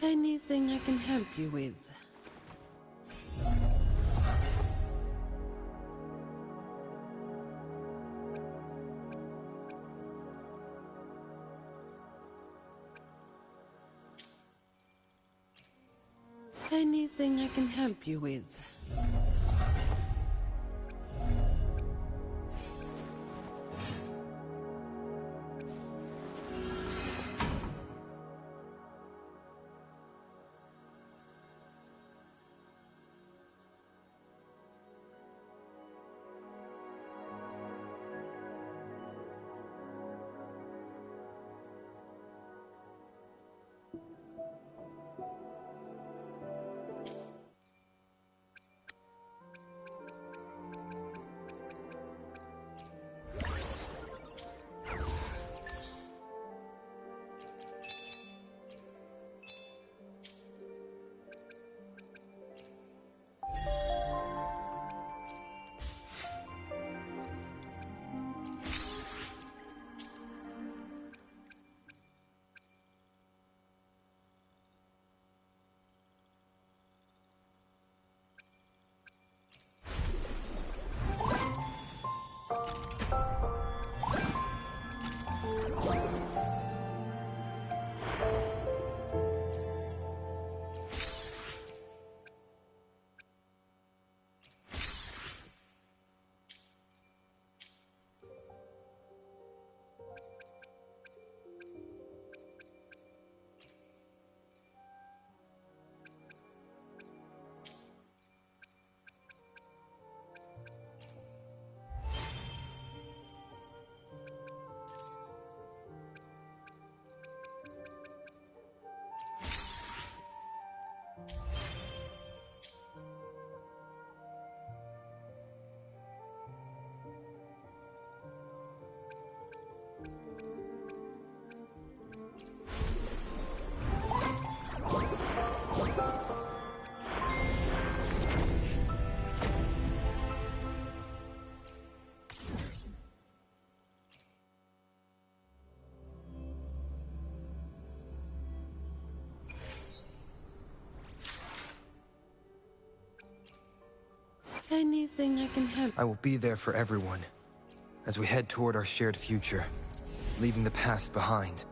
Anything I can help you with? Anything I can help you with? Anything I can help? I will be there for everyone as we head toward our shared future, leaving the past behind.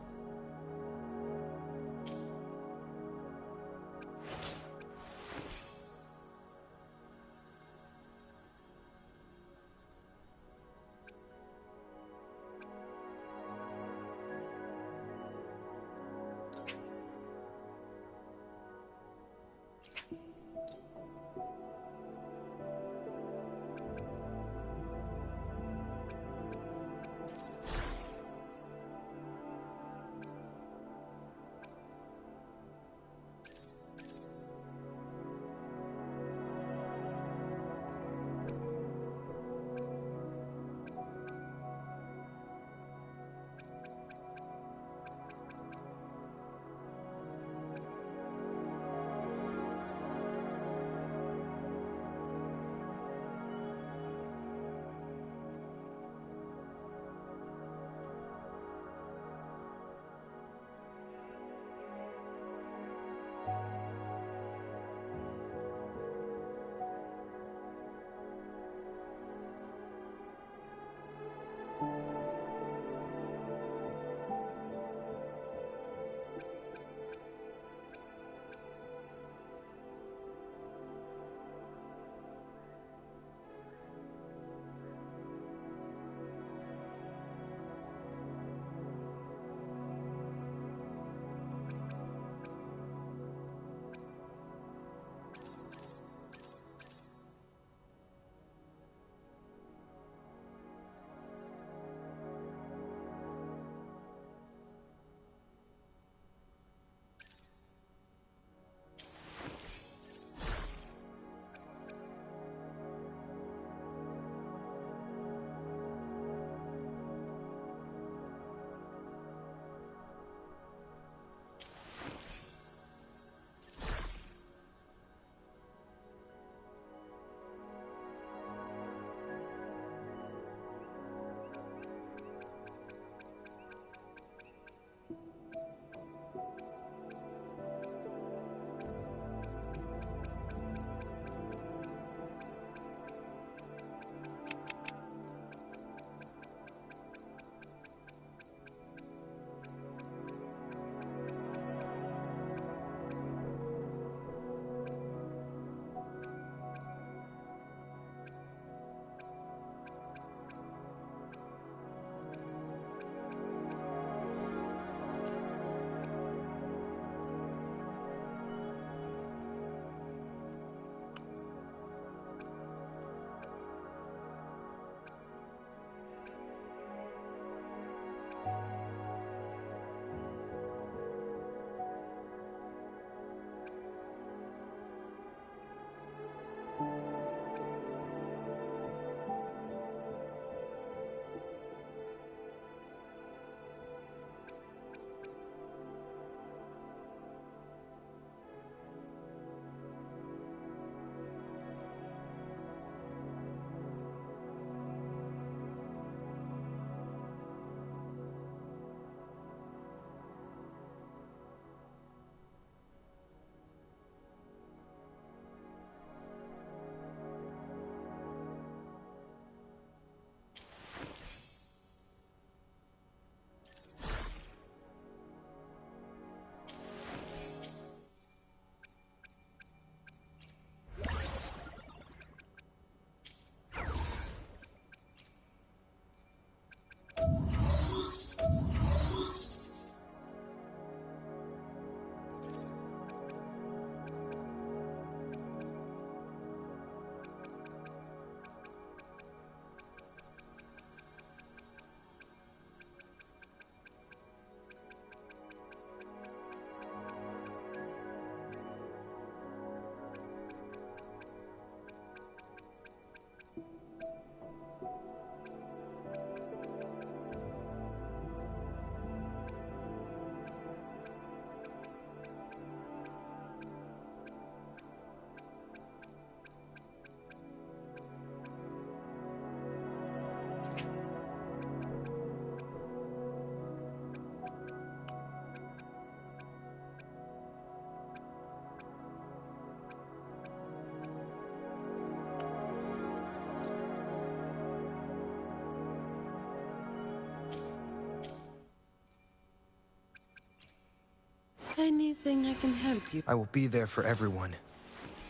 Anything I can help you. I will be there for everyone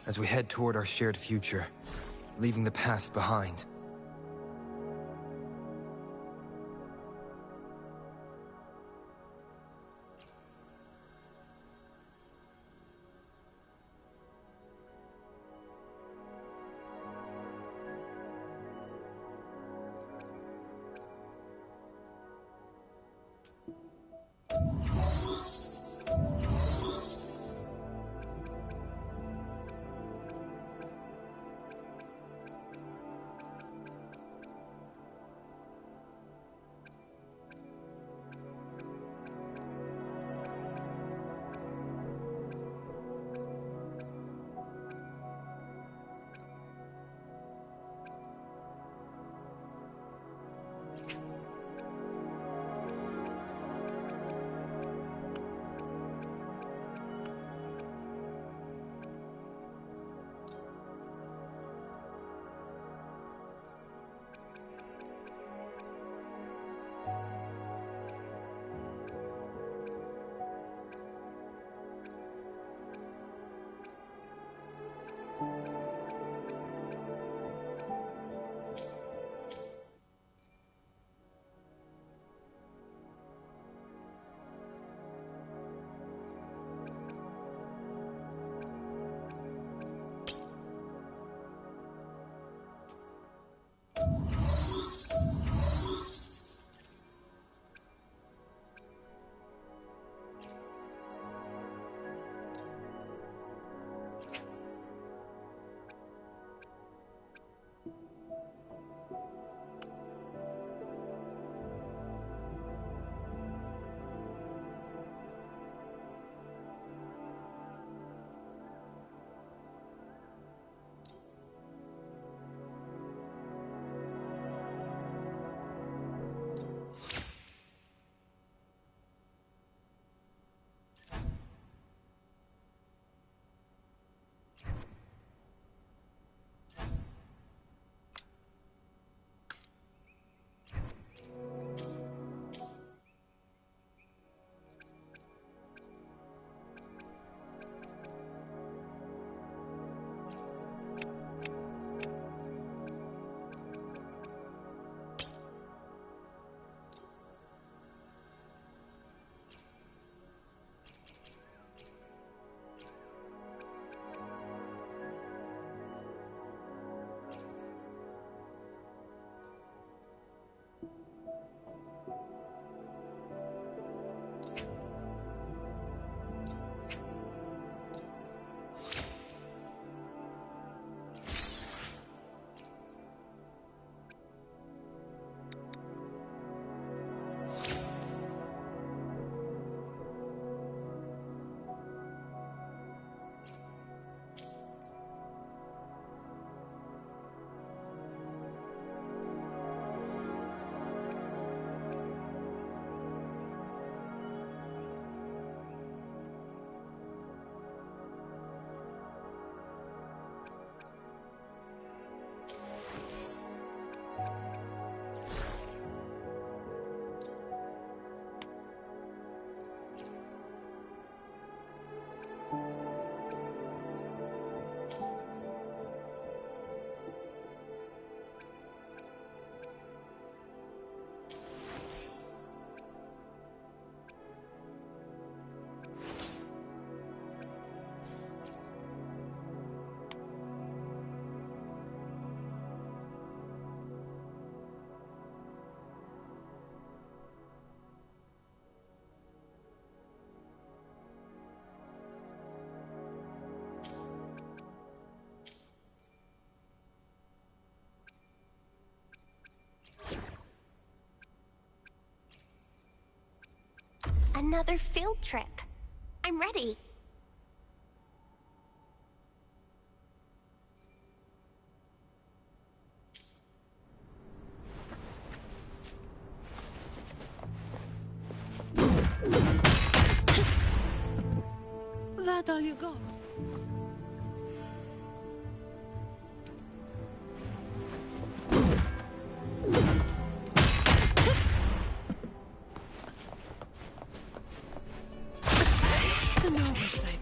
as we head toward our shared future, leaving the past behind. Another field trip. I'm ready. That all you got? An oversight.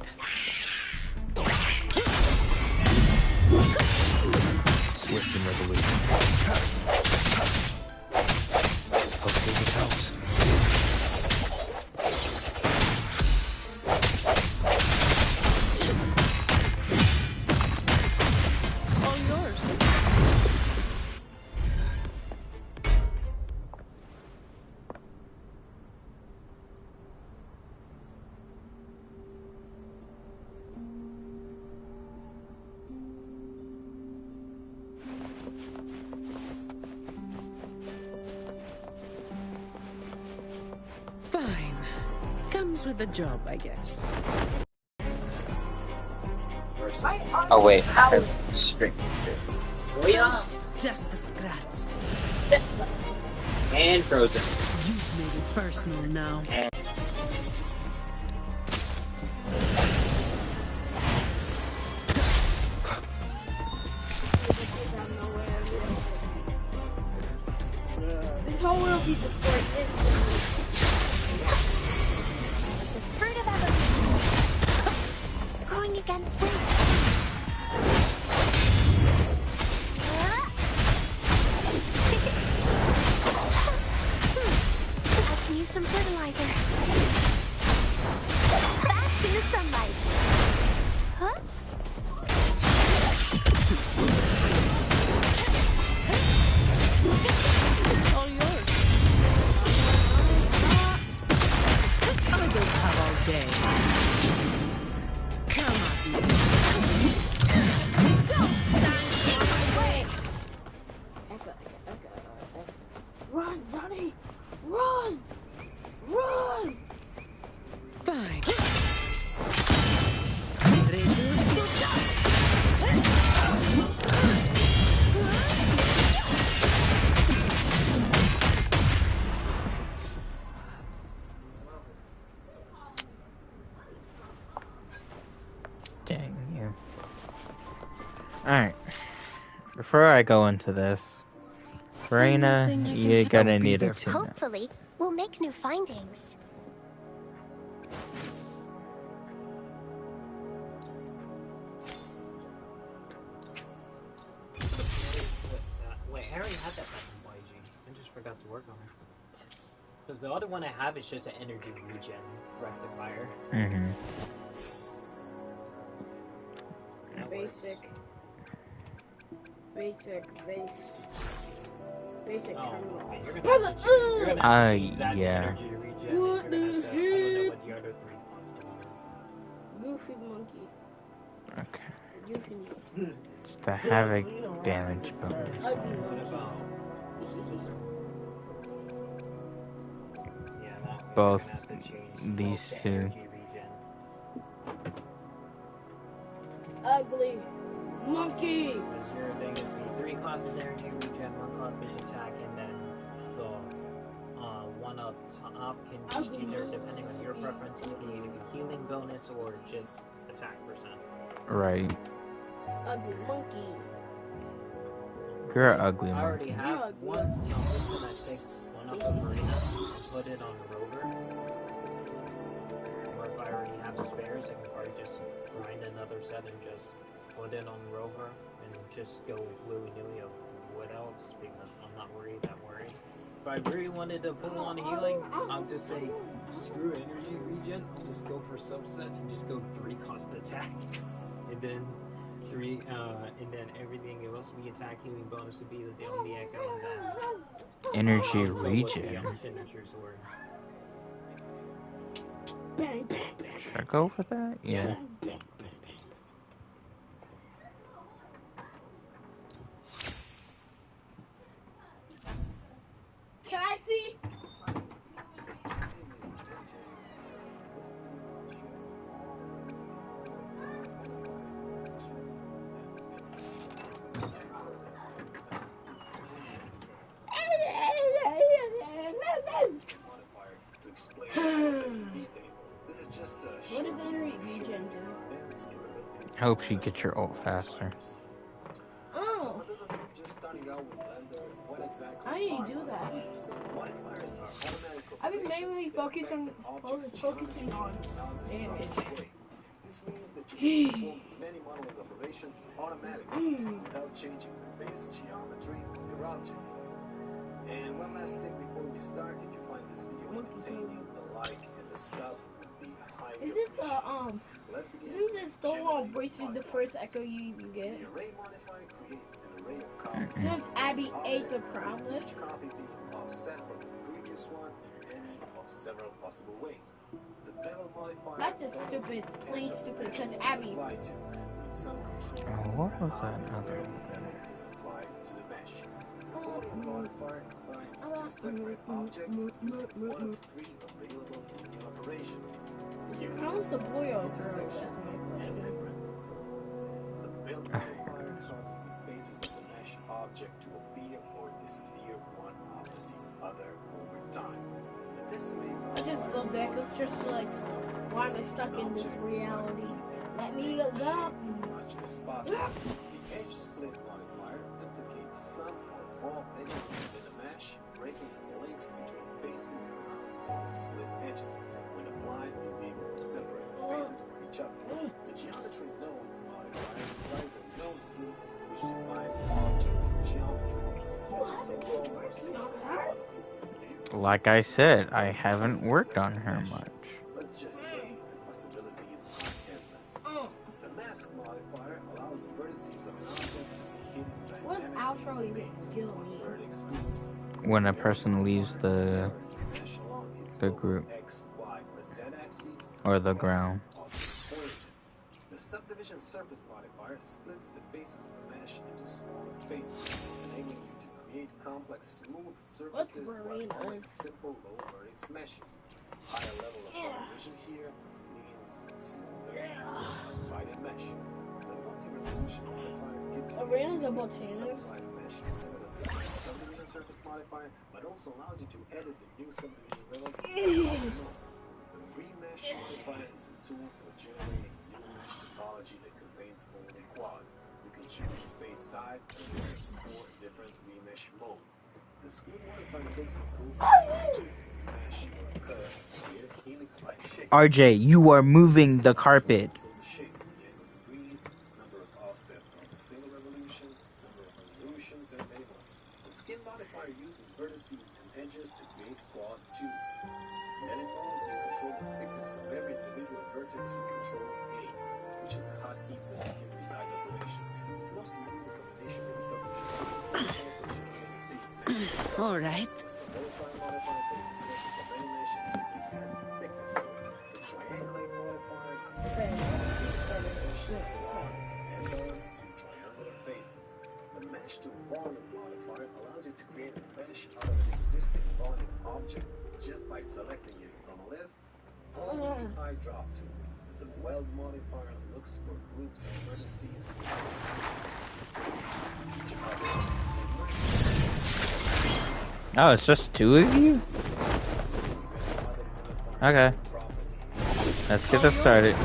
Swift and resolute. Hopefully this helps. All yours. Fine. Comes with the job, I guess. Oh wait, strict. Oh yeah, Just a scratch. and frozen. You've made it personal now. And This whole world be destroyed instantly. The fruit of evolution. Going against wind. I can use some fertilizer. Bask in the sunlight. Huh? All yours. I don't have all day. Come on. Don't stand in my way. Run, Sonny! Run! Run! Fine. Reduce to dust. Dang you. Alright. Before I go into this, Reina, Anything I can you're help gonna you need there a for? tune-up. Hopefully, we'll make new findings. wait, I already had that back in YG. I just forgot to work on it. Because the other one I have is just an energy regen rectifier. Mm-hmm. That works. Basic Oh, terminal. okay, you're Brother, gonna have to change that to yeah. energy regen. What and you're gonna have to, the I don't know heck? what the other three cost Goofy monkey. Okay. Goofy monkey. It's the Havoc damage bonus. Ugly What monkey. about this one? Yeah, that one. Both You're gonna have to change these both to two. energy regen. Ugly monkey. Because your thing is the 3 cost is energy regen, 1 cost is attack, and then the one up top can be either, depending on your preference, it can either be healing bonus or just attack percent. Right. Ugly monkey. You're an ugly I already monkey. have one, so I'm just gonna take one up of Marina and put it on Rover. Or if I already have spares, I can probably just grind another set and just put it on Rover and just go willy-nilly of what else, because I'm not worried that worried. If I really wanted to pull on healing, I'll just say, screw energy regen, I'll just go for subsets and just go 3 cost attack. And then and then everything else we attack healing bonus would be the only echo, and then Energy I'll go with the, regen. signature sword. Bang, bang, bang. Should I go for that? Yeah. Bang, bang, bang. Can I see? What does energy regen do? Helps you get your ult faster. Oh, I need to do that. I've been mainly focusing on damage. perform many modeling operations automatically without changing the base geometry of your object. And one last thing before we start, if you find this video entertaining, the like and the sub would be highly Is this appreciated. Let's begin. Isn't this the one bracelet the first echo you even get? The array modifier creates an array of copies. Since Abby ate the crown Each list. copy being offset from the previous one in any of several possible ways. The bevel modifier That's just stupid, plain stupid, because Abby. applied to with some control. Oh, what was that other? Is applied to the mesh. The volume modifier combines two separate objects using one of three available linear operations. How's the boy or girl? That's my And question. difference. The build modifier causes the faces of the mesh object to appear or disappear one after the other over time. The decimate I just love that, cause it's just like, why am I stuck in this reality? Let me go. as much as possible. The edge split modifier duplicates some or all edges within the mesh, breaking the links between faces around split edges. When applied, you'll be able to separate the faces from each other. The geometry nodes modifier applies a node group which defines objects' geometry. This is so-called Like I said, I haven't worked on her much. Let's just say the possibilities are endless. The mask modifier allows vertices of an object to be hidden What does dynamically outro even skill mean? vertex groups. When a person leaves the Mesh along its group X, Y, or Z axes or the ground. of its origin. The subdivision surface modifier splits the faces of the mesh into smaller faces, enabling you to create complex, smooth surfaces while Marina? forming simple low vertex meshes. Higher level of subdivision here means smoother, more subdivided mesh. The multi-resolution modifier gives you Arena's a the ability to botanist. subdivide mesh similar to the subdivision surface modifier, but also allows you to edit the new subdivision levels. The remesh modifier is a tool for generating new mesh topology that contains only quads. You can choose the face size as well as 4 different remesh modes. The screw modifier takes improvement to mesh or curve. Here, helix like shape. RJ, you are moving the carpet. Shape, degrees, number of offset from single revolution, number of revolutions, and many more. The skin modifier uses vertices and edges to create quad tubes. Manifold, you control the thickness of every individual vertex you control A, which is the hot equal skin resize operation. It's mostly used in combination with subdivision. All right. The solidify modifier takes the surface of any mesh and simply adds thickness to it. The triangulate modifier converts and bones to triangular faces. The mesh to volume modifier allows you to create a mesh out of an existing volume object just by selecting it from a list or the eye drop tool. The weld modifier looks for groups of vertices. Oh, it's just 2 of you? Okay. Let's get this started.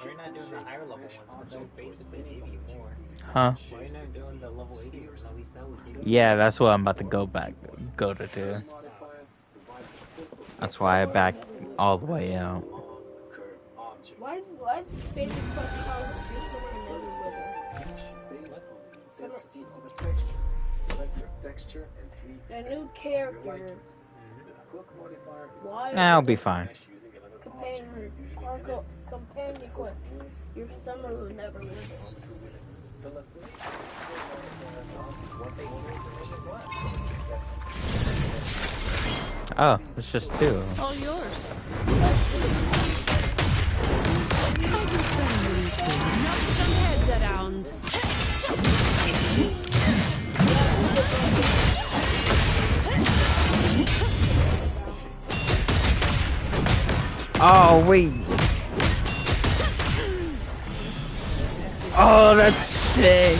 Why are you not doing the higher level ones? Because they'll basically give you more. Huh? Why are you not doing the level 80 ones? At least that would give you Yeah, that's what I'm about to go to do. That's why I back all the way out. Why is this famous such colors? The new character. Why? I'll be fine. Companion quest. Your summer will never live on. Oh, it's just 2. All yours. Knock some heads around. Oh, wait. Oh, that's sick.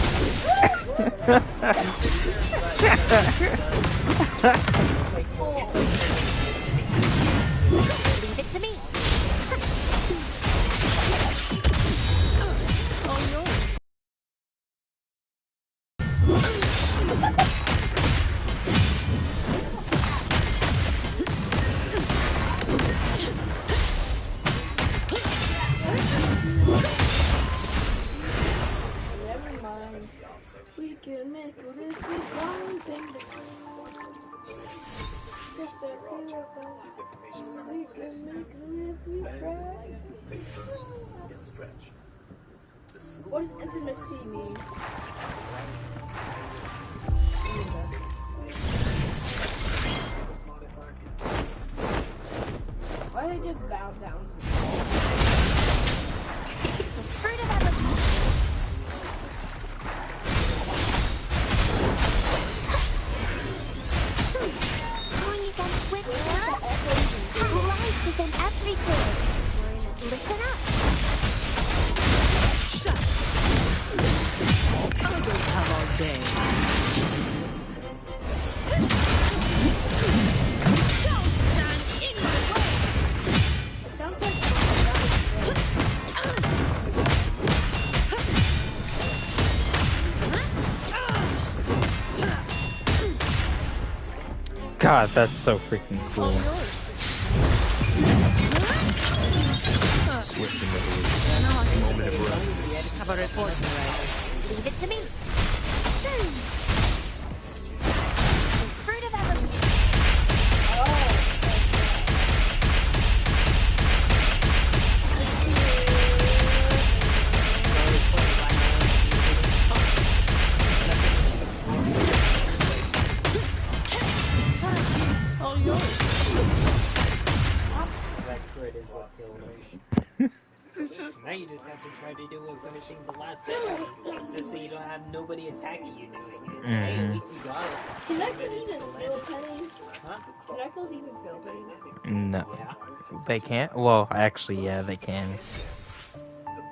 your object. These deformations are called twists. Bend, taper, and stretch. The smooth What does modifier intimacy is mean? surface modifier is Why did I just bow down? The fruit of evolution. Going against Wuthering. Life is in everything. Listen up. I don't have all day. Don't stand in my way. It sounds like God, that's so freaking cool. Swift and revolution. Moment of resonance. Have a report to write. Leave it to me. The fruit of evolution. All yours. That crit is what killed me. Now you just have to try to do it finishing the last enemy. Just so you don't have nobody attacking you doing it. Hey, at least you got it. Can I kill even Phil Penny? Huh? Can I kill even Phil Penny? No, Yeah. they can't. Well, actually, yeah, they can. the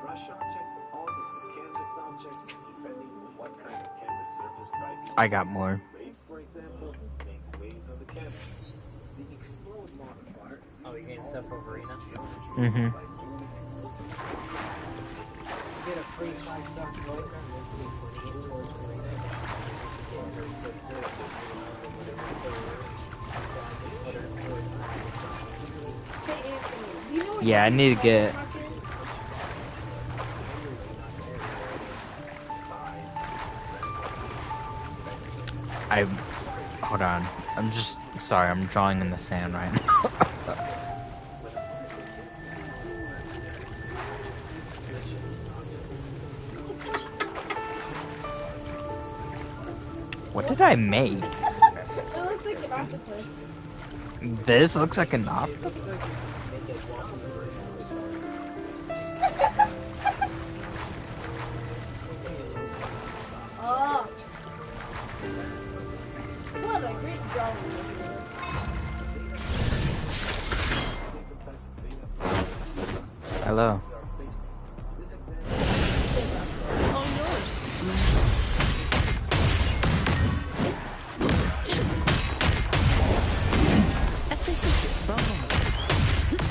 brush object alters the canvas object depending on what kind of canvas surface type you I got more. Waves, for example, make waves on the canvas. The explode modifier is Oh, used you're getting to stuff alter over Arena? geometry Mhm. by moving it into You get a free 5-star striker and this week when he hits towards Arena, you get her quick crit, so I can put her Hey Anthony, do you know what Yeah, I need to get. Rock is? Hold on. I'm just sorry. I'm drawing in the sand right now. What did I make? It looks like an octopus. This looks like an octopus. Oh. What a great drawing. Hello. All yours. Efficiency. Bravo.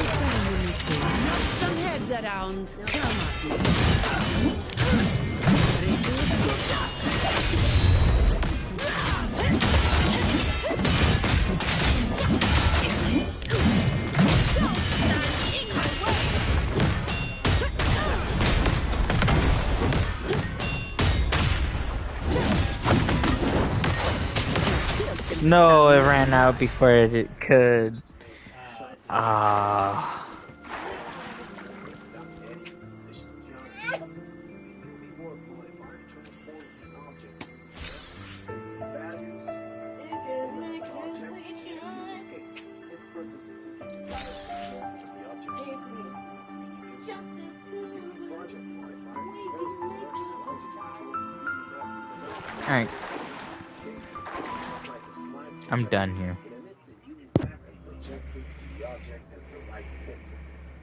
Knock some heads around. Come on. No, it ran out before it could. Ah. Alright. I'm done here.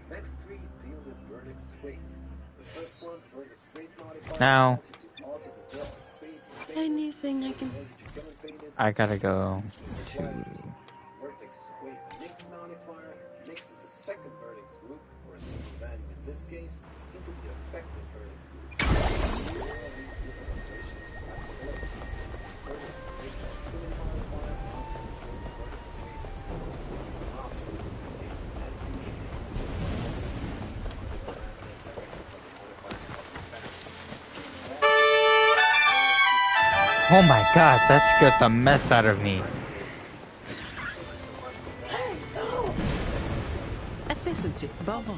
Next three deal with verdict's weights. The first one, verdict's weight modifier, Now, allows you to alter the verdict's weight in Anything I can. I gotta go to. Vertex weight mix modifier mixes a second vertex group, or a single value in this case, into the affected vertex group. All of these different operations are close. Vertex weight proximity modifier alters the vertex weight close to the object, in this case, empty. Oh my god, that scared the mess out of me. Efficiency, above all.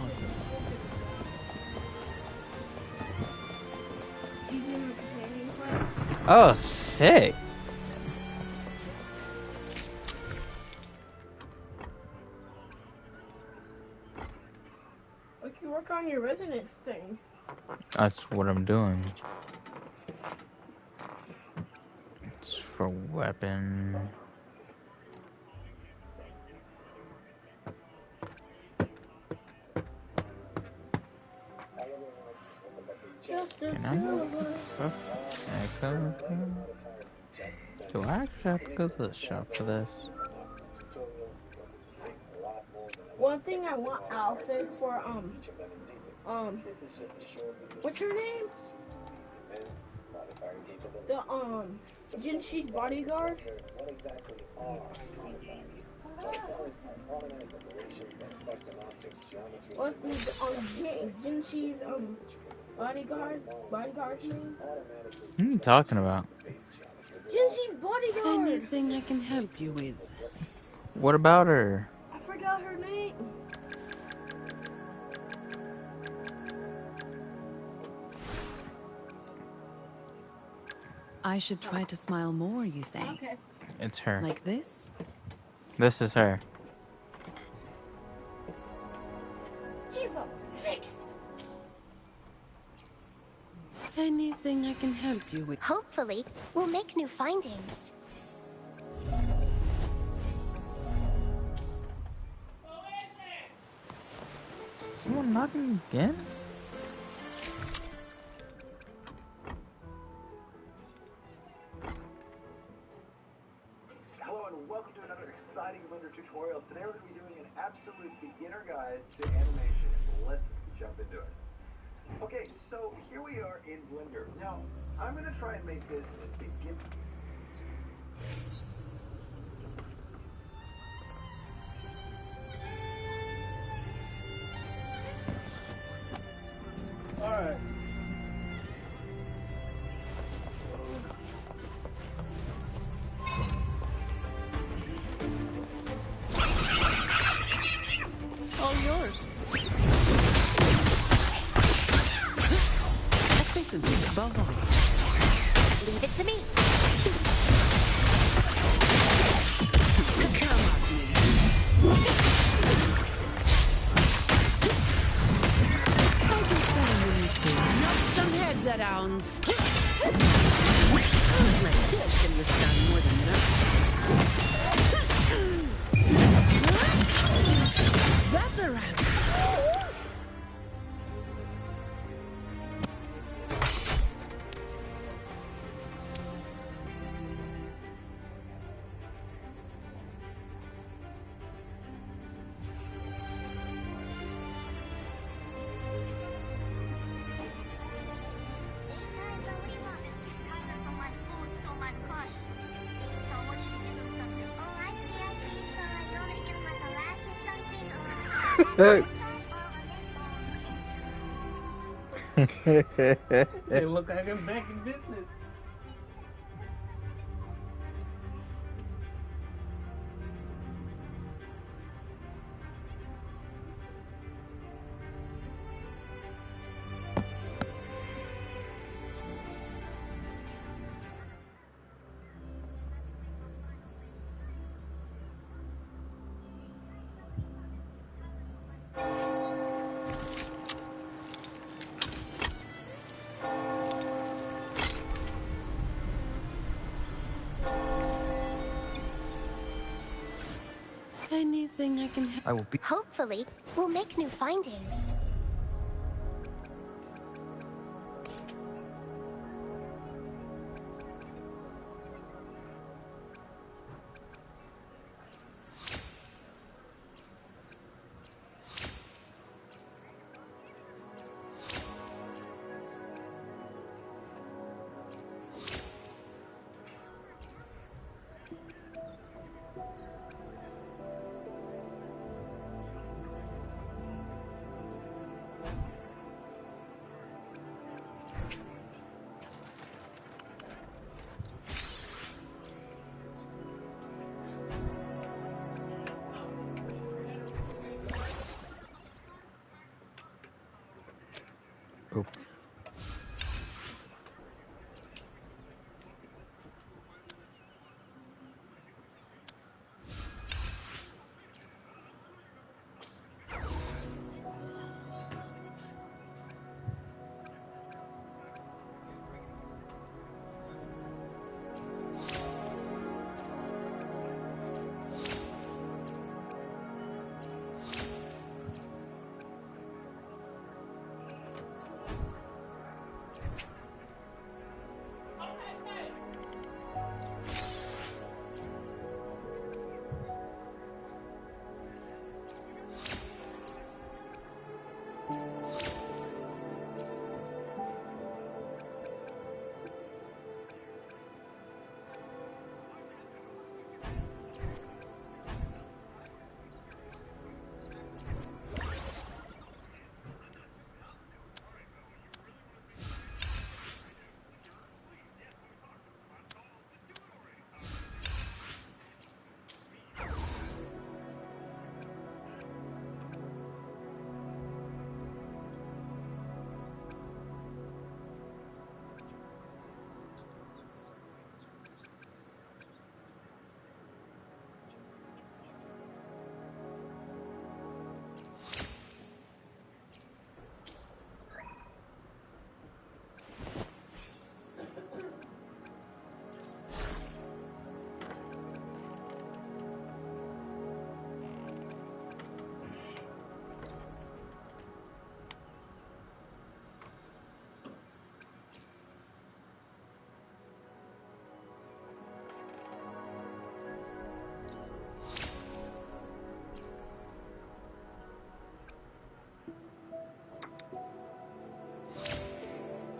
Oh, sick. Like you work on your resonance thing. That's what I'm doing. It's for weapon. Just the Can I two of us. echo? Do I actually have to go to the shop for this? One thing I want outfit for what's her name? The Jinshi's bodyguard. What's Jinshi's bodyguard's name? What are you talking about? Jinshi's bodyguard. Anything I can help you with? What about her? I forgot her name. I should try to smile more, you say? Okay. It's her. Like this? This is her. She's level 6. Anything I can help you with? Hopefully, we'll make new findings. Someone knocking again? Hello and welcome to another exciting Blender tutorial. Today we're going to be doing an absolute beginner guide to animation. Let's jump into it. Okay, so here we are in Blender. Now, I'm going to try and make this as begin. Alright. All yours. Efficiency, above all. Leave it to me. Come at me. I can stand when you do. Knock some heads around. My shield can withstand more than that. That's a wrap. Say, look like I'm back in business. Anything I can help. I will be. Hopefully, we'll make new findings.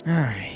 Alright.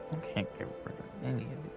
I can't get rid of any of it.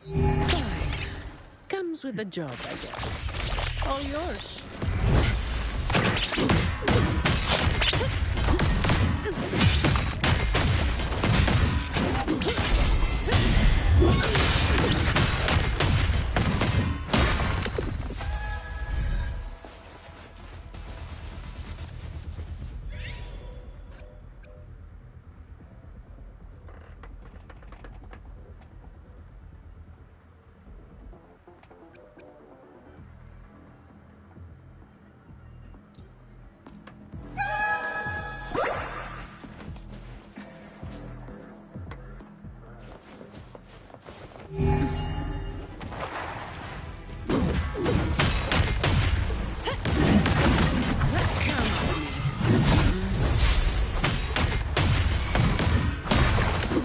Fine. Comes with the job, I guess. All yours.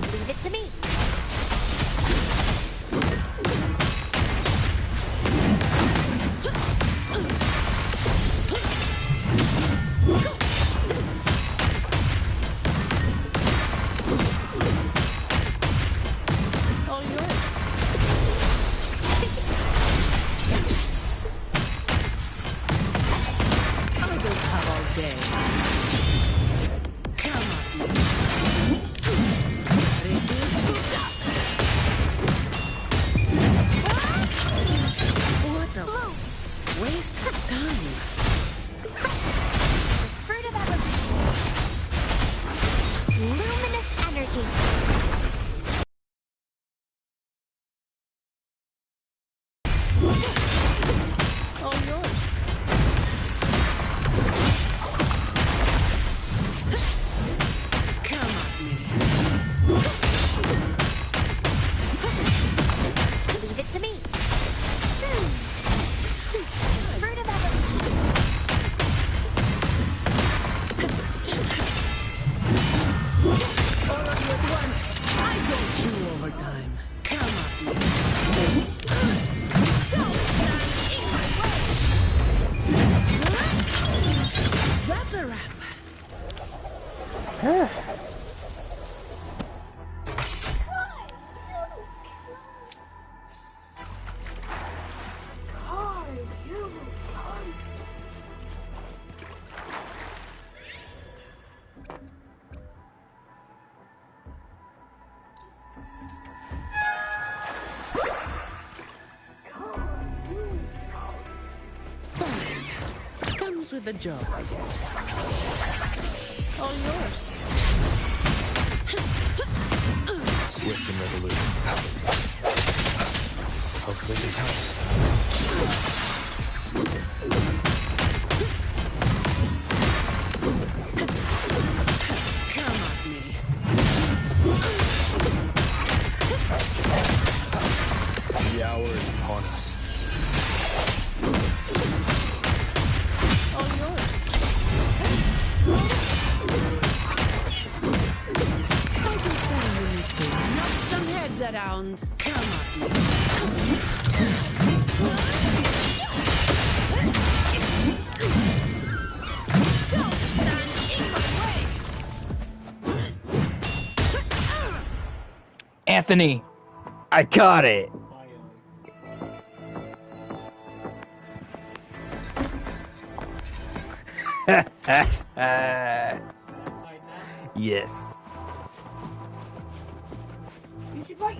Leave it to me. All yours. I don't have all day. Come on. Reduce to dust. What a waste of time. Fruit of evolution. Luminous energy. All yours. Come at me. Leave it to me. Fruit of evolution. All of you at once. I don't do overtime. Come at me. Don't stand in my way. That's a wrap. Fine. Comes with the job, I guess. All yours. Swift and resolute. Hopefully this helps. Come at me. The hour is upon us. All yours. How can study you need to? Knock some heads around. Come at me. Don't stand in my way. Anthony, I got it. Yes,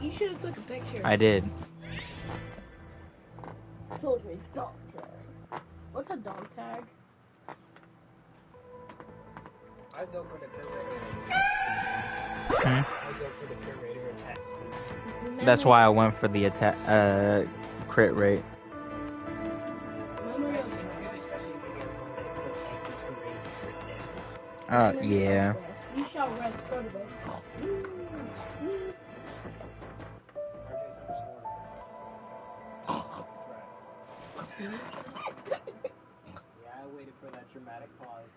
You should have took a picture. I did. Soldier's dog tag. What's a dog tag? I go for the curator. Hmm? I go for the curator attack speed. That's why I went for the attack, crit rate. Remember, Especially if you get one that puts access to range crit damage. Yeah. You shot red started it. Yeah, I waited for that dramatic pause.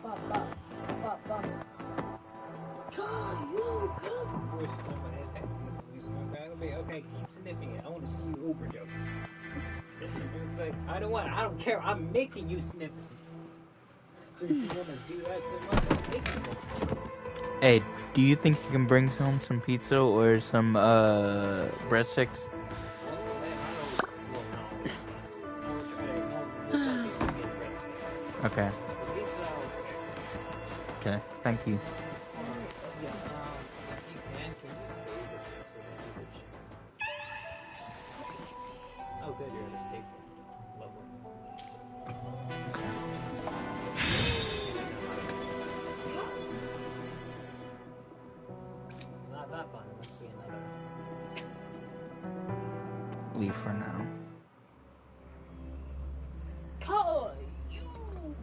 Bop, bop, bop, bop. You come. Wish someone had that solution. Okay, keep sniffing it. I want to see you overdose. And it's like, I don't care. I'm making you sniff it. Since you want to do that so much, I'm making you overdose. Hey, do you think you can bring home some pizza or some breadsticks? Okay. Okay. Thank you. Oh, good, you're in a safe level. It's not that fun. It must be another. Leave for now. Kai, you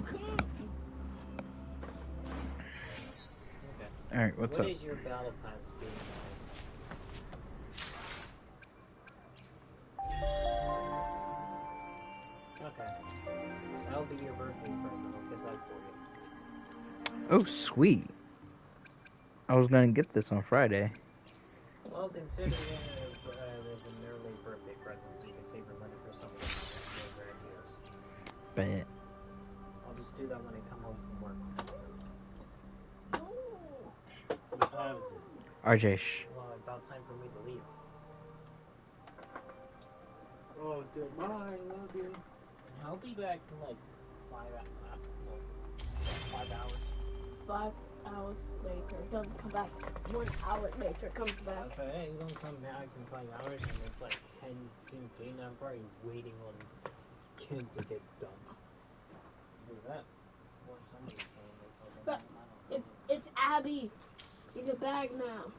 come. Okay. All right. What's What up? is your battle pass being like? Okay. That'll be your birthday present. I'll get that for you. Oh, sweet. I was gonna get this on Friday. Well, considering there's an early birthday present, so you can save your money for something more grandiose. Bet. I'll just do that when I come home from work. What time is it? RJ, shh. Well, about time for me to leave. Oh, dude, bye. I love you. I'll be back in like 5 hours. 5 hours later, it doesn't come back. 1 hour later, it comes back. Okay, you don't come back in 5 hours and it's like 10:15. I'm probably waiting on Ken to get done. Do that. Or somebody's playing or something. But it's Abby. He's a bag now.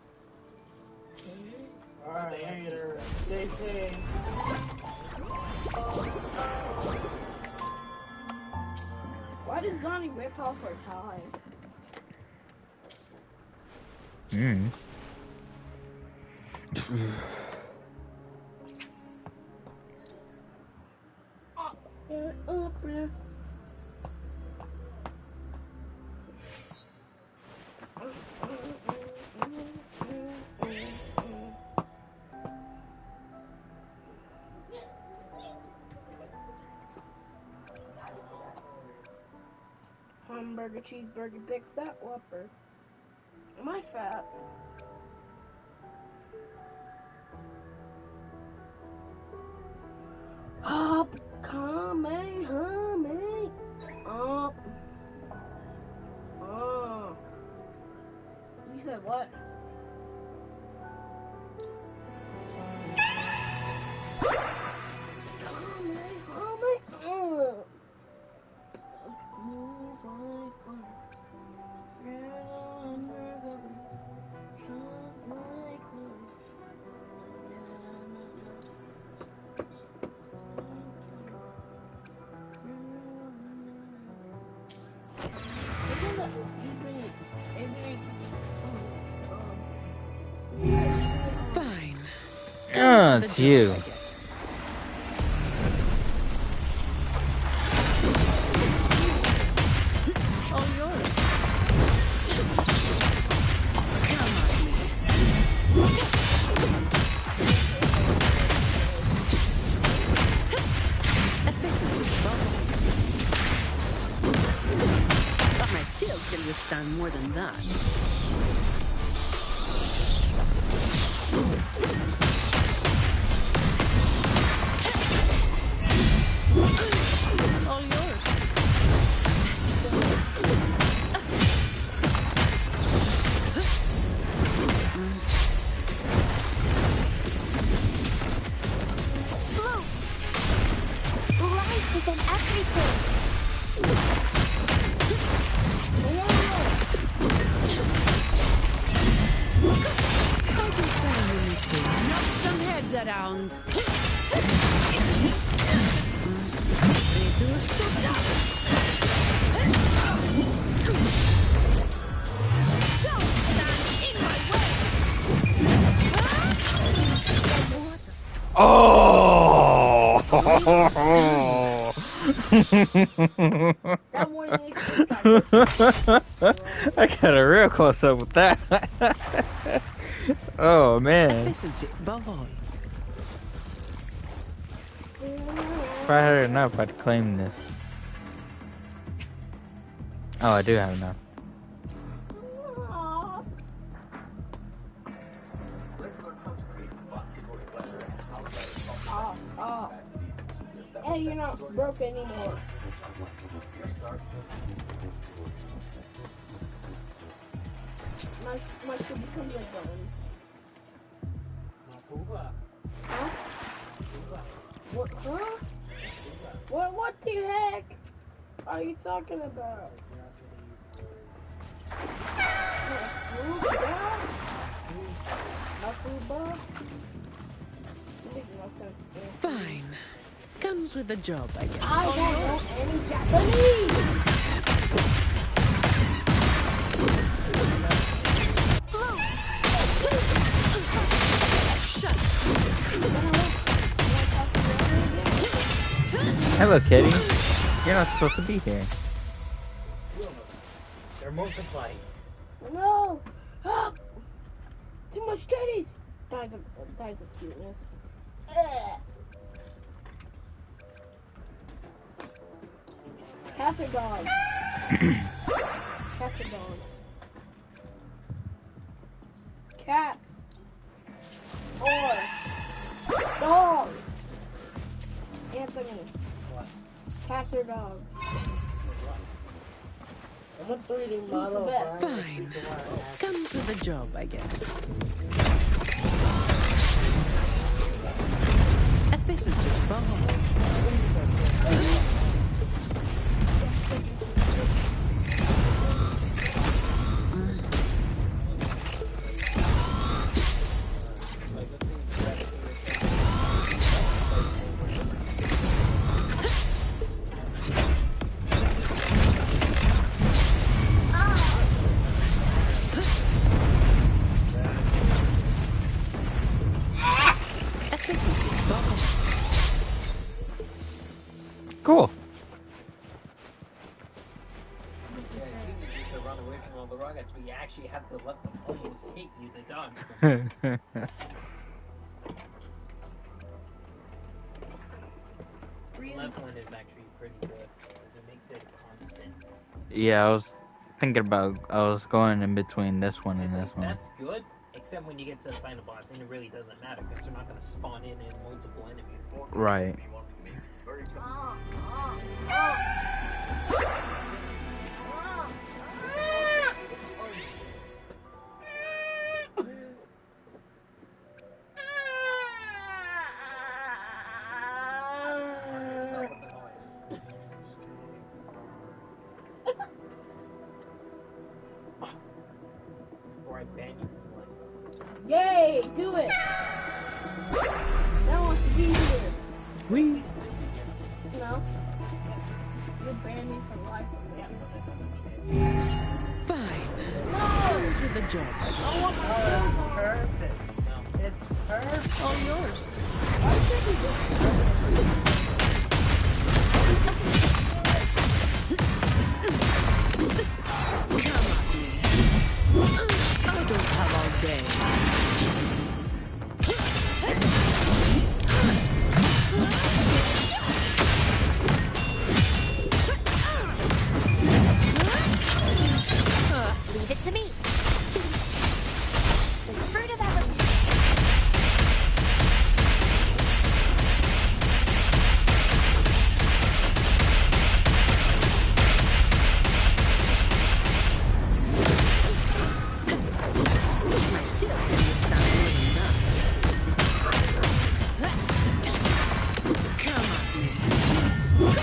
Alright, later. Stay safe. Why does Zonnie rip off her tie? Hmm. Hamburger, cheeseburger, big fat whopper. Am I fat? Up, coming, humming, up. Oh. You said what? Coming, humming, up. Comes with it's the you. job, I guess. All yours. Come on, me. Efficiency bubble. But my shield can withstand more than that. All yours. Blue! Life is in everything. I can start a new thing. Knock some heads around. Reduce to dust. Don't stand in my way. Oh! That one got I got a real close up with that. Oh man. Efficiency above all. If I had enough, I'd claim this. Oh, I do have enough. Hey, you're not broke anymore. My shit becomes a gun. Huh? What? Huh? What the heck are you talking about? Fine. Comes with the job, I guess. I don't know any Japanese. Hello, Kitty. You're not supposed to be here. They're multiplying. No. Too much titties. Dies of cuteness. Cats or dogs? Cats or dogs? Cats. Or dogs. Anthony. What? Cats or dogs? I'm a 3D Who's model. the best? Fine. Comes with the job, I guess. Efficiency above Cool. Yeah, it's easy just to run away from all the rockets, but you actually have to let them almost hit you to dodge them. The left one is actually pretty good, because it makes it constant. Yeah, I was thinking about. I was going in between this one and this one. That's good, except when you get to the final boss, and it really doesn't matter, because they're not going to spawn in multiple enemies. Right. Or I ban you from playing. Yay! Do it! I want to be here. Wee. No. You banned me from life. Fine. Comes with the job, I guess. Perfect. No, it's All yours. I don't have all day. Leave it to me. The fruit of evolution. My shield is not good enough. Come at me.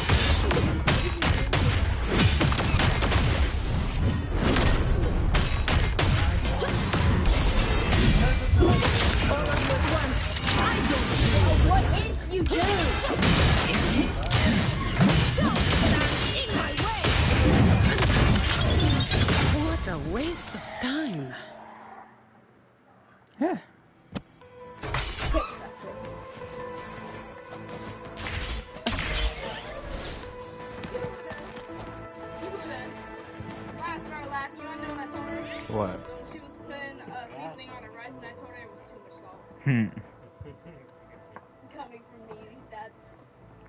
What did you do? What a waste of time. Yeah. What? She was putting seasoning on her rice, and I told her it was too much salt. Coming from me, that's.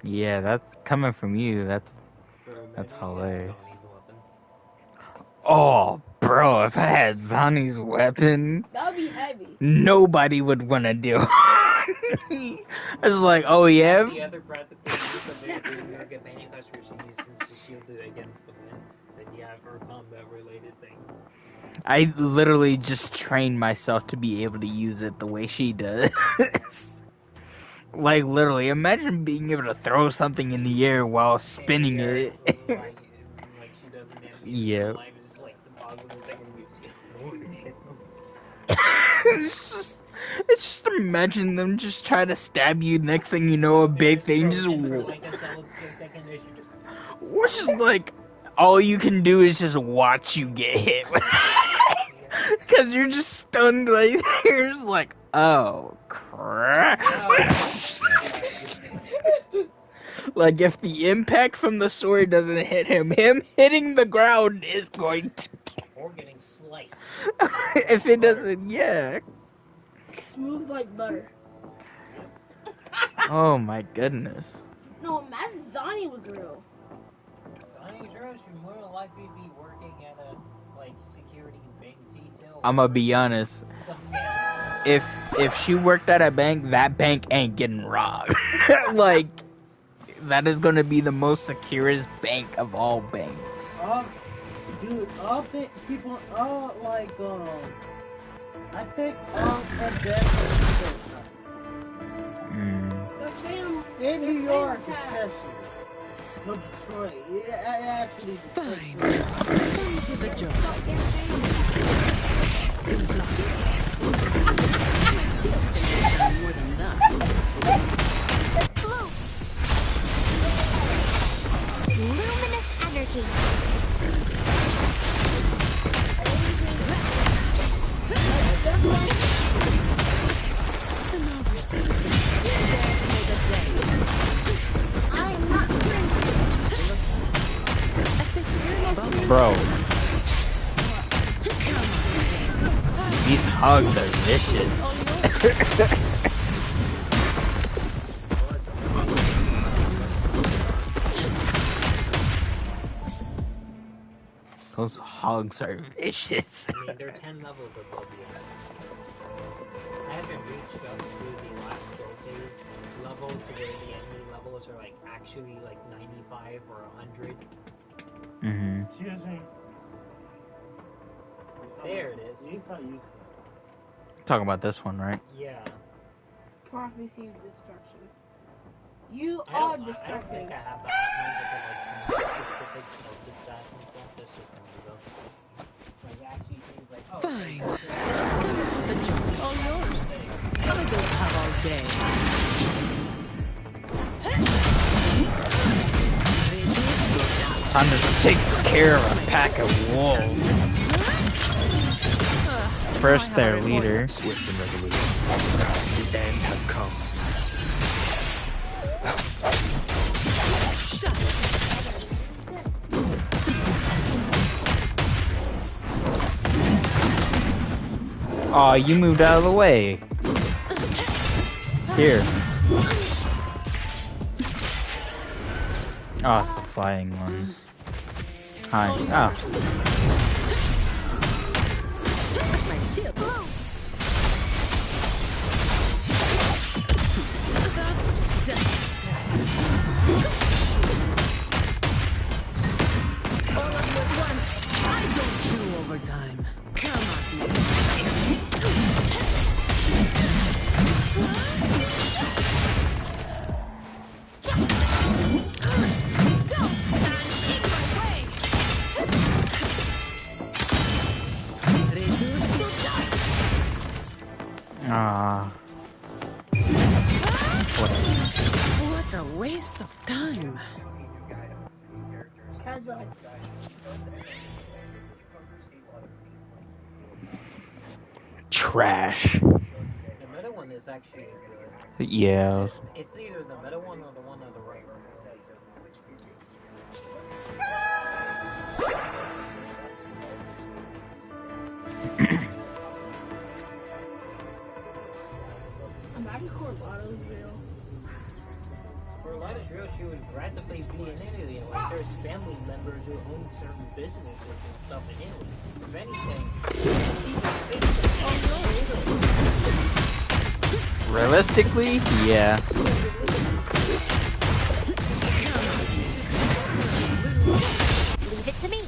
Yeah, that's coming from you. That's hilarious. Zani's weapon. Oh, bro, if I had Zani's weapon, That would be heavy. nobody would want to deal. I was like, oh yeah. The other Brad that they use the good manufacturer she uses to shield it against the wind. Then you have her combat related thing. I literally just trained myself to be able to use it the way she does. Like, literally, imagine being able to throw something in the air while spinning it. like she does in the Yeah. life is just like the pause of the second mute. It's just imagine them just try to stab you. Next thing you know, a big thing just. For like a solid split second, she just. Which is like, all you can do is just watch you get hit. Because you're just stunned right there. It's like, oh, crap. Like, if the impact from the sword doesn't hit him hitting the ground is going to. Or getting sliced. If it doesn't, yeah. Smooth like butter. Oh my goodness. No, imagine Zani was real. Zani's real, she'd more than likely be working at a like security bank detail. I'ma be honest. If she worked at a bank, that bank ain't getting robbed. Like, that is gonna be the most securest bank of all banks. Dude, people, I think the best in New York, especially. No, Detroit. Yeah, actually. Fine. Come to the job. Good luck. My shield can do more than that. Blue. Luminous energy. An oversight. I am not Bro. These hugs are vicious. Those hugs are vicious. I mean, they're 10 levels above you. I haven't reached up to the last soul phase level to where the enemy levels are like actually like 95 or 100. Mm-hmm. Excuse me. There it is. Talking about this one, right? Yeah. prophecy of destruction. You I are don't destructive. think I have the hot ones that like specifics of the stats and stuff. That's just gonna go. Like actually things like Fine. Finish with the job. All yours. I don't have all day. Time to take care of a pack of wolves. first their leader. Swift and resolute. The end has come. Aw, you moved out of the way. Here. Oh, it's the flying ones. Hi. Ah. My ship. All of you at once. I don't do overtime. Come at me. Don't stand in my way. Reduce to dust. Ah. What a waste of time. Kazakh. Trash. The middle one is actually good. Yeah. It's either the middle one or the one on the right. Imagine Corvado's real. For a lot of girls, she would practically be in Italy. Like, there's family members who own certain businesses and stuff in Italy. If anything, Realistically, yeah. Leave it to me.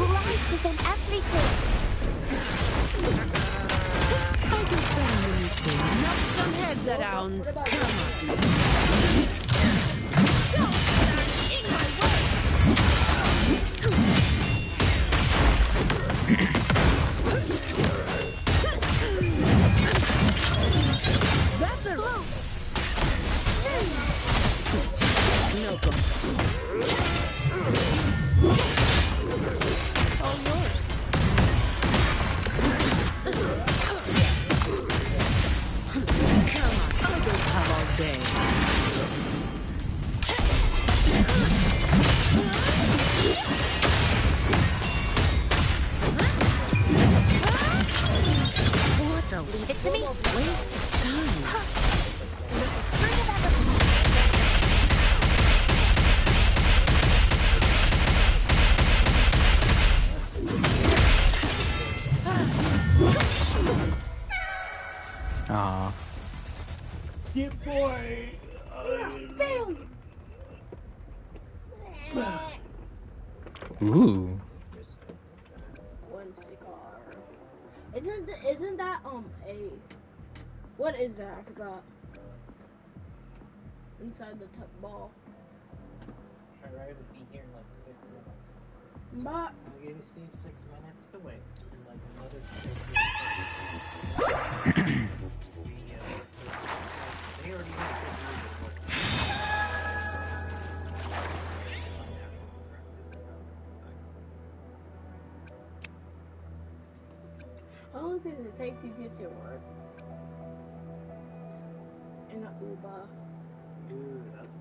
Life is in everything. I can spend a minute to knock some heads around. Come at me. Don't stand in my way. That's a no contest. All yours. Come on, I don't have all day. What a Leave it to me. waste of time. Aw. Get boy. Ooh. One cigar. Isn't that a what is that? I forgot. Inside the ball. Alright, would be here in like 6 minutes. But I'll give you 6 minutes to wait. And like another 6 minutes. They already know how long does it take to get to work? In a Uber. Dude, that's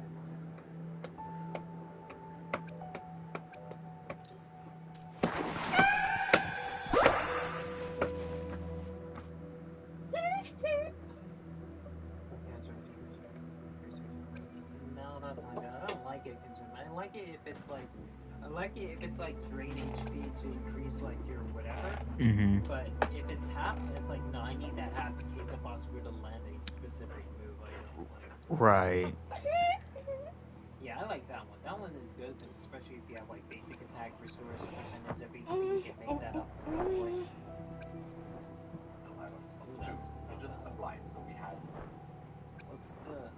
no, that's not good. I don't like it consumer. I like it if it's like draining speed to increase like your whatever. Mm-hmm. But if it's half, it's like no, I need that half in case if I was were to land a specific move. Right. Yeah, I like that one. That one is good, especially if you have like basic attack, restores a percentage of HP, you can make that up. It just applied, so we had. What's the?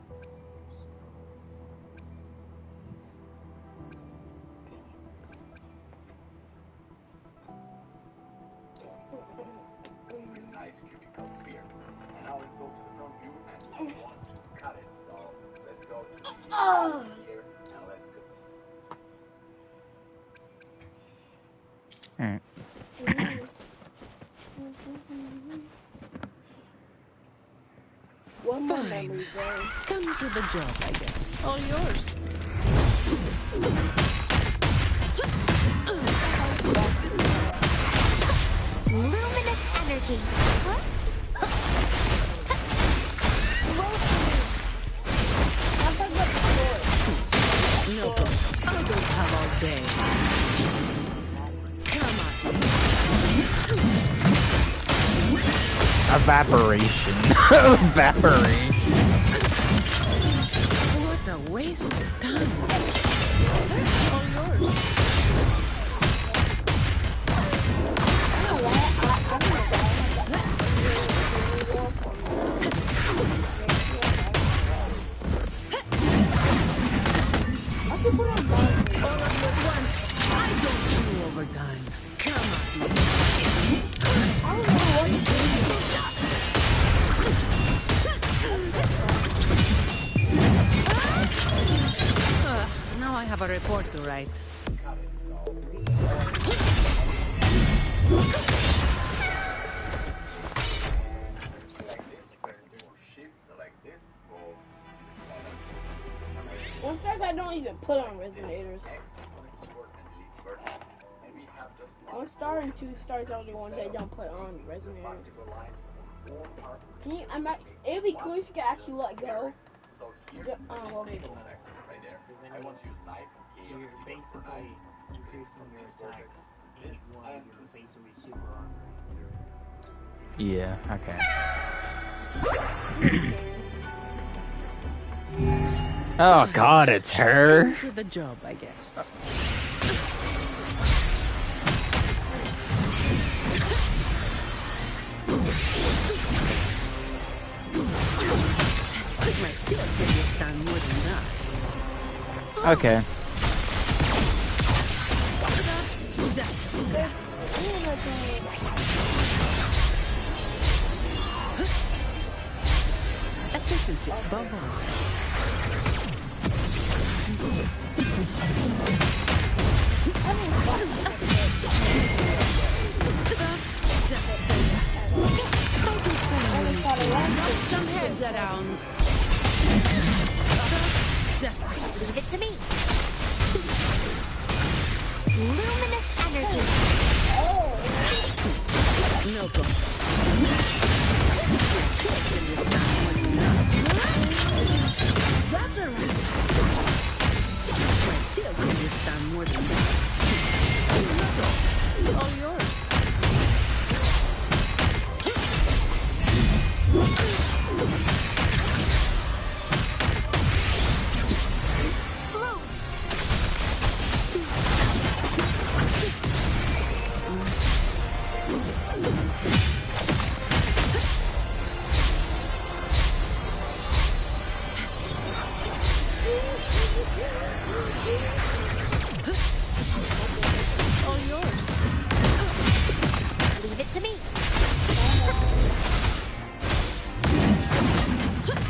Nice cubicle sphere. Oh. Here, now let's go. Alright. One more Fine. memory zone. Comes with the job, I guess. All yours. Luminous energy. Huh? No problems. I don't have all day. Come on. Evaporation. Evaporation. What a waste of time. All yours. All of you at once. I don't do overtime. Come on. Now I have a report to write. Well, stars I don't even put on resonators. 1 star and 2 stars are the ones I don't put on resonators. See, it'd be cool if you could actually let go. Well, I want you to snipe. You're basically increasing your attacks. Each one, you're basically super armor. Yeah, okay. Oh god, it's her. Comes with the job, I guess. My shield can withstand more than that. Okay. Just a scratch. Efficiency, above all. Some heads around. Just Leave it to me. Luminous energy. no contest. That's a wrap. My shield can withstand more than that. All yours. All yours. Leave it to me.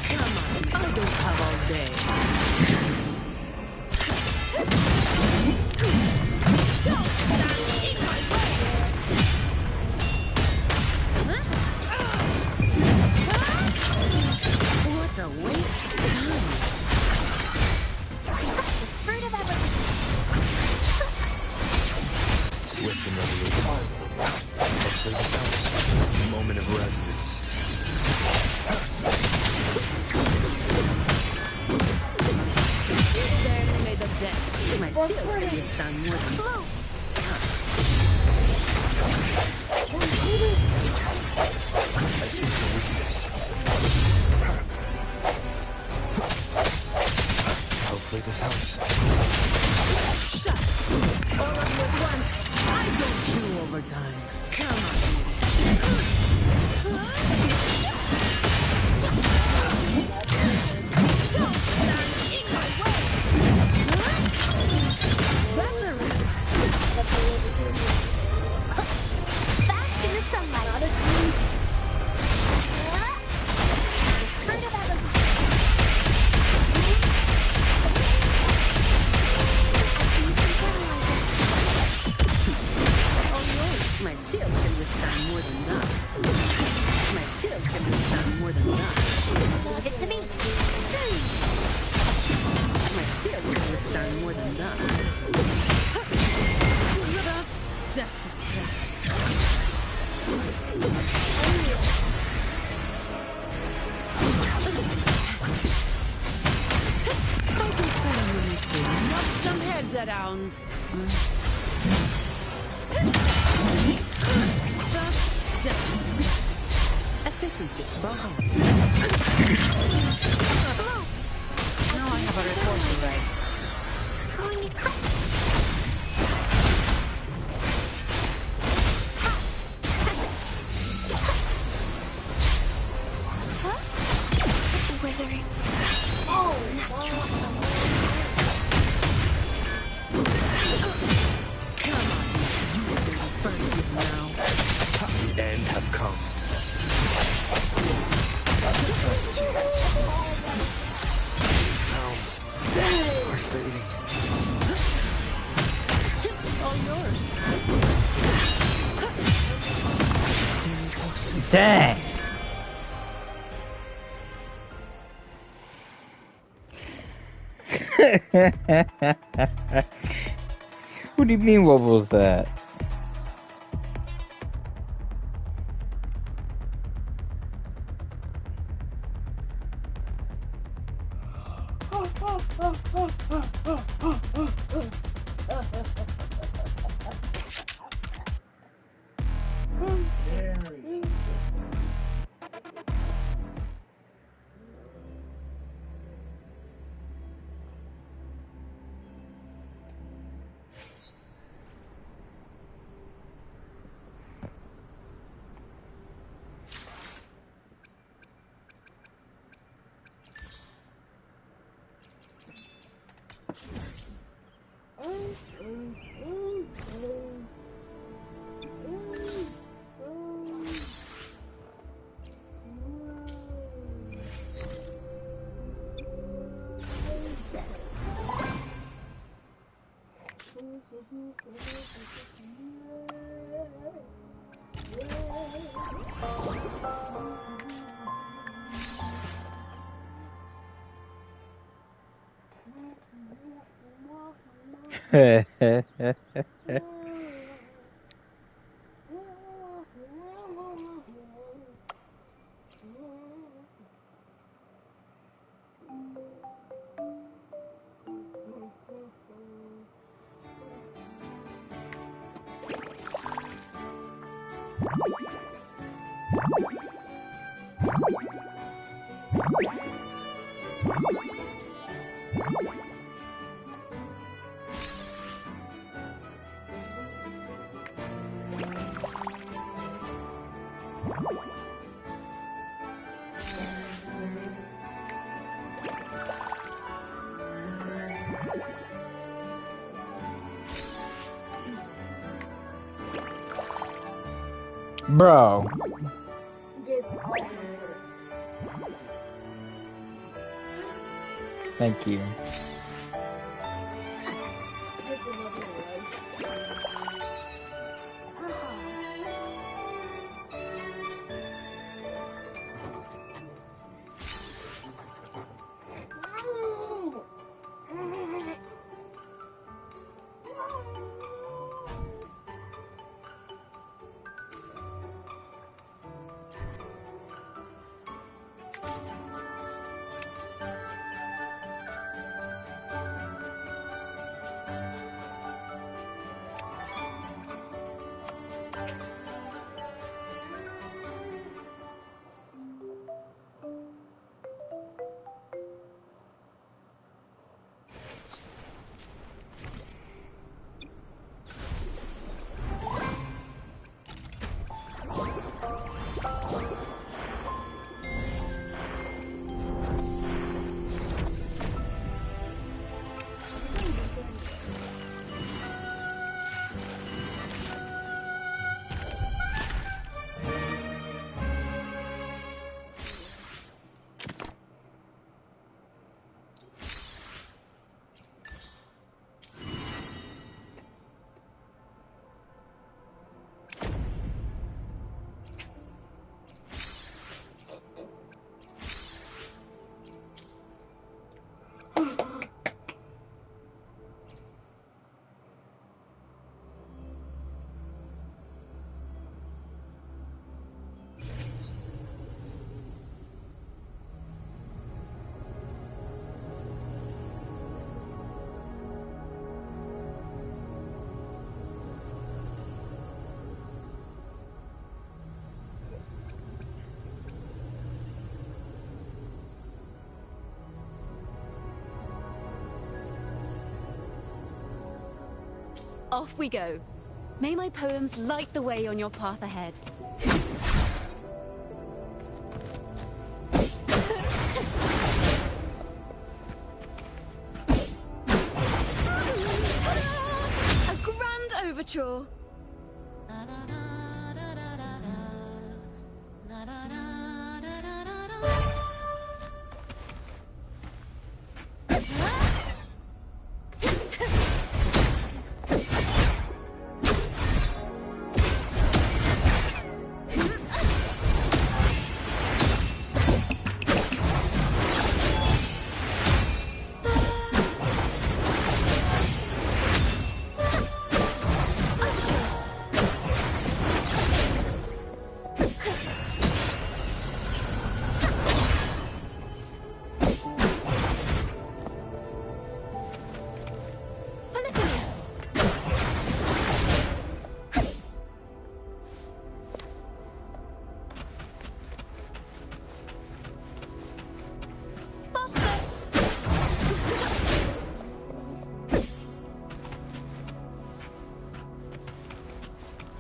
Come on, I don't have all day. Don't stand in my way. What a waste of time. The fruit of everything. Swift and resolute. Hopefully this helps. Moment of resonance. Barely made of death. My shield can withstand more than Blue. I see your weakness. Hopefully this helps. shut. All of you at once. I don't do overtime. Come on. Don't stand in my way. That's a wrap. Bask in the sunlight. The fruit of everything. Leave it to me. My shield has done more than that. Just a scratch. Knock some heads around. That's just a scratch. Efficiency, bravo. Now I have a report to write. Wuthering. Oh, natural. Come on, you will be the first one now. The end has come. Sounds are fading. All yours. Dang. What do you mean, what was that? Bro. Thank you. Off we go. May my poems light the way on your path ahead. A grand overture.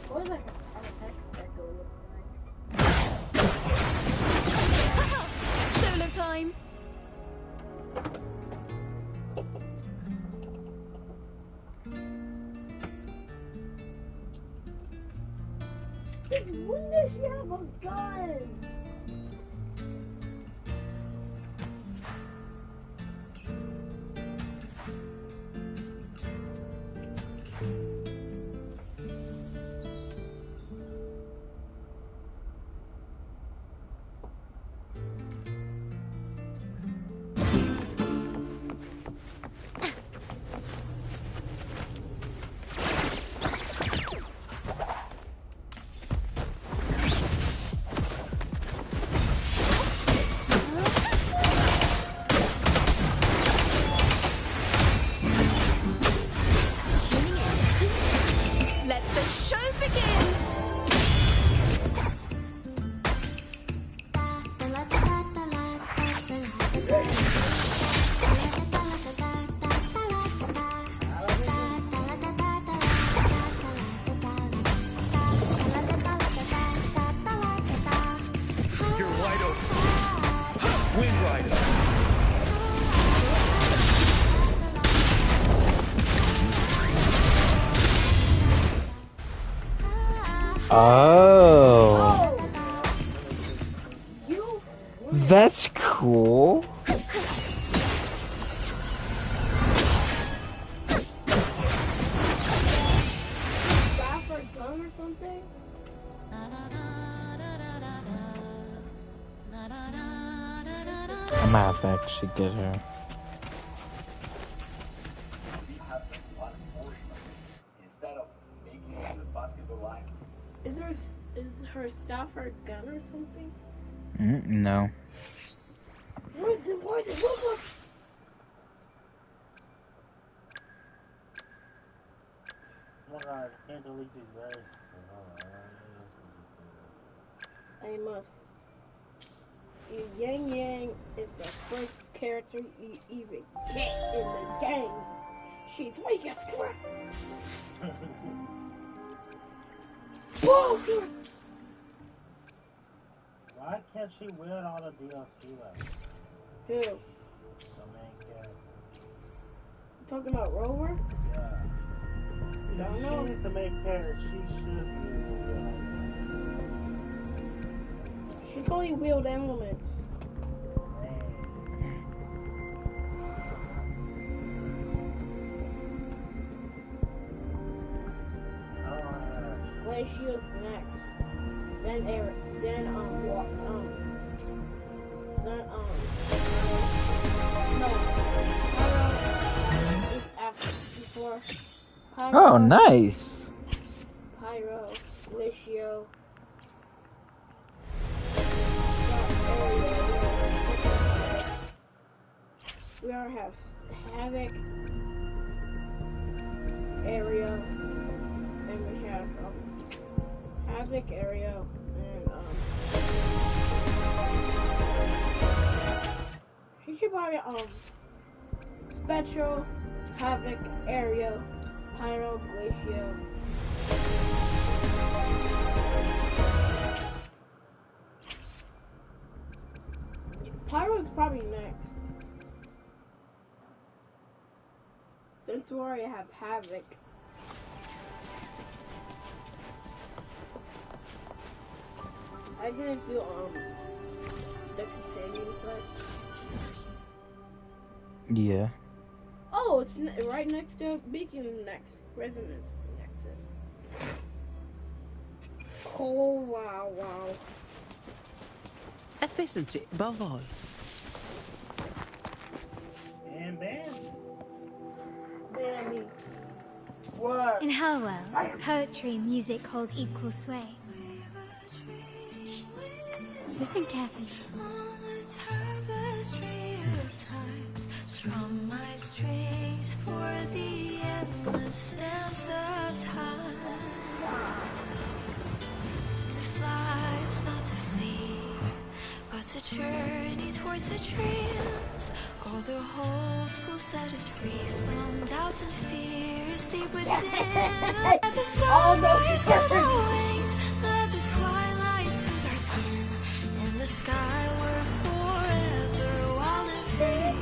What is that? Echo looks like? Solo time. When does she have a gun? Let the show begin! You're wide open. Wind Rider. Oh, You that's cool. grab her gun or something? I might have to actually get her. Instead of making the basketball lines, Is her staff her gun or something? No. Why does it look like? Oh my god, I can't delete these guys. I must. Yang Yang is the first character you even get in the game. She's weak as crap. Bullshit! Why can't she win all the DLC left? Who? The main character. Talking about Rover? Yeah. Don't know. She's the main character. She should be. She can only wield elements. Glacier's next. Then Eric. Then no. Pyro is after before. Pyro, Oh, nice. Pyro, Glacio. We are have Havoc, Area, and we have Havoc, Area, and he should buy Spectral, Havoc, Area, Pyro Glacier. Pyro's probably next. Since we already have Havoc. I didn't do the companion quest. Yeah. Oh, it's right next to Beacon Resonance Nexus. Oh wow. Efficiency above all. And bam. Bambi. What? In her world, poetry and music hold equal sway. Shh. Listen carefully. Strum my strings for the endless dance of time. To fly is not to flee, but to journey towards the dreams. All the hopes will set us free from doubts and fears deep within. Let the sunrise with our wings, let the twilight soothe our skin. In the sky we're forever wild and free.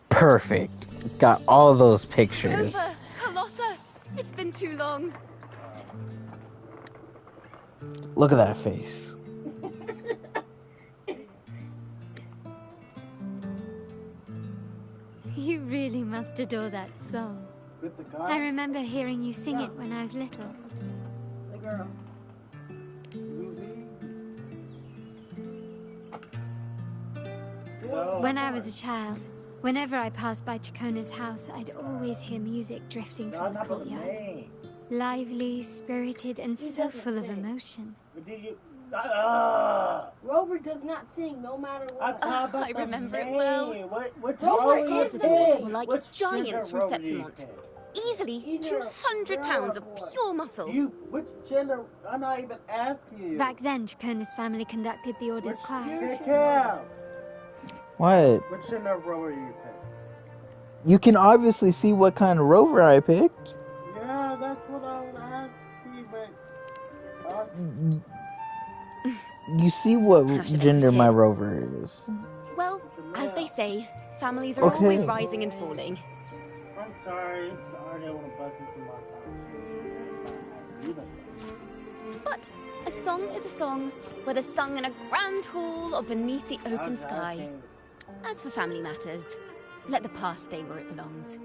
Perfect. Got all those pictures. Rover, Carlotta, it's been too long. Look at that face. You really must adore that song. With the guy? I remember hearing you sing it when I was little. The girl. When I was a child, whenever I passed by Chacona's house, I'd always hear music drifting from the courtyard. Lively, spirited, and so full of emotion. Rover does not sing no matter what. I remember it well. What's Rover wrong gods with of yours it? were like Which giants from gender Rover do you Septimont. pick? Easily 200 pounds of pure muscle. Which gender? I'm not even asking you. Back then, Chacona's family conducted the Order's choir. Pick out. What? Which gender Rover you pick? You can obviously see what kind of rover I picked. Yeah, that's what I would ask you, but... You see what How should I gender put it? my rover is. Well, as they say, families are always rising and falling. I'm sorry, I don't want to bust into my conversation. But a song is a song, whether sung in a grand hall or beneath the open sky. As for family matters, let the past stay where it belongs.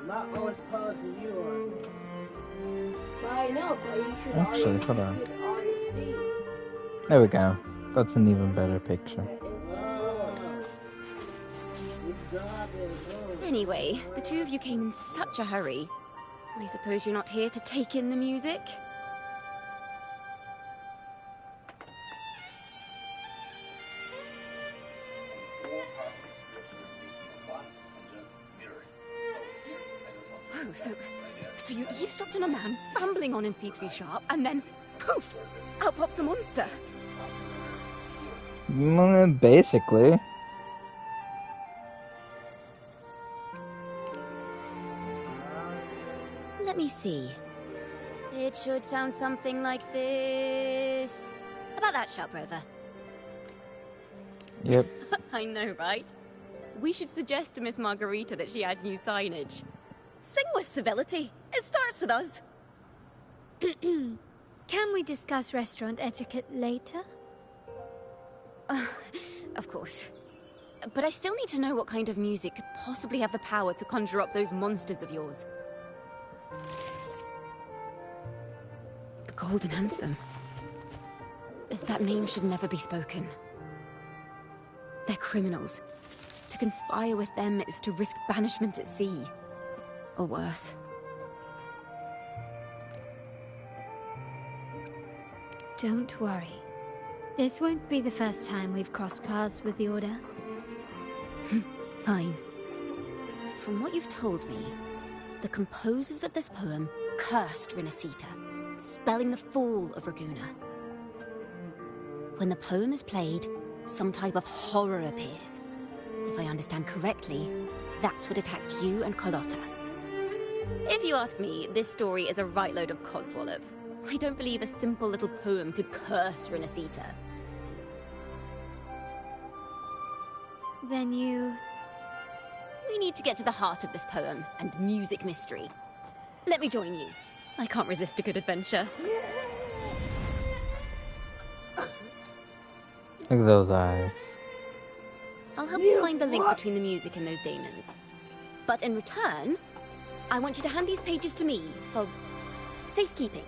Not always apologizing you are. I know, but you should Actually, hold on. already see. There we go. That's an even better picture. Anyway, the two of you came in such a hurry. I suppose you're not here to take in the music? Oh, so you eavesdropped on a man rambling on in C3 Sharp, and then, poof, out pops a monster. Basically. Let me see. It should sound something like this. About that, Sharp Rover. Yep. I know, right? We should suggest to Miss Margarita that she add new signage. Sing with civility. It starts with us. Can we discuss restaurant etiquette later? Of course. But I still need to know what kind of music could possibly have the power to conjure up those monsters of yours. The Golden Anthem. That name should never be spoken. They're criminals. To conspire with them is to risk banishment at sea. Or worse. Don't worry. This won't be the first time we've crossed paths with the Order. Fine. From what you've told me, the composers of this poem cursed Rinasita, spelling the fall of Raguna. When the poem is played, some type of horror appears. If I understand correctly, that's what attacked you and Carlotta. If you ask me, this story is a right load of codswallop. I don't believe a simple little poem could curse Renacita. Then you... We need to get to the heart of this poem and music mystery. Let me join you. I can't resist a good adventure. Look at those eyes. I'll help you find the link between the music and those daemons. But in return, I want you to hand these pages to me for safekeeping.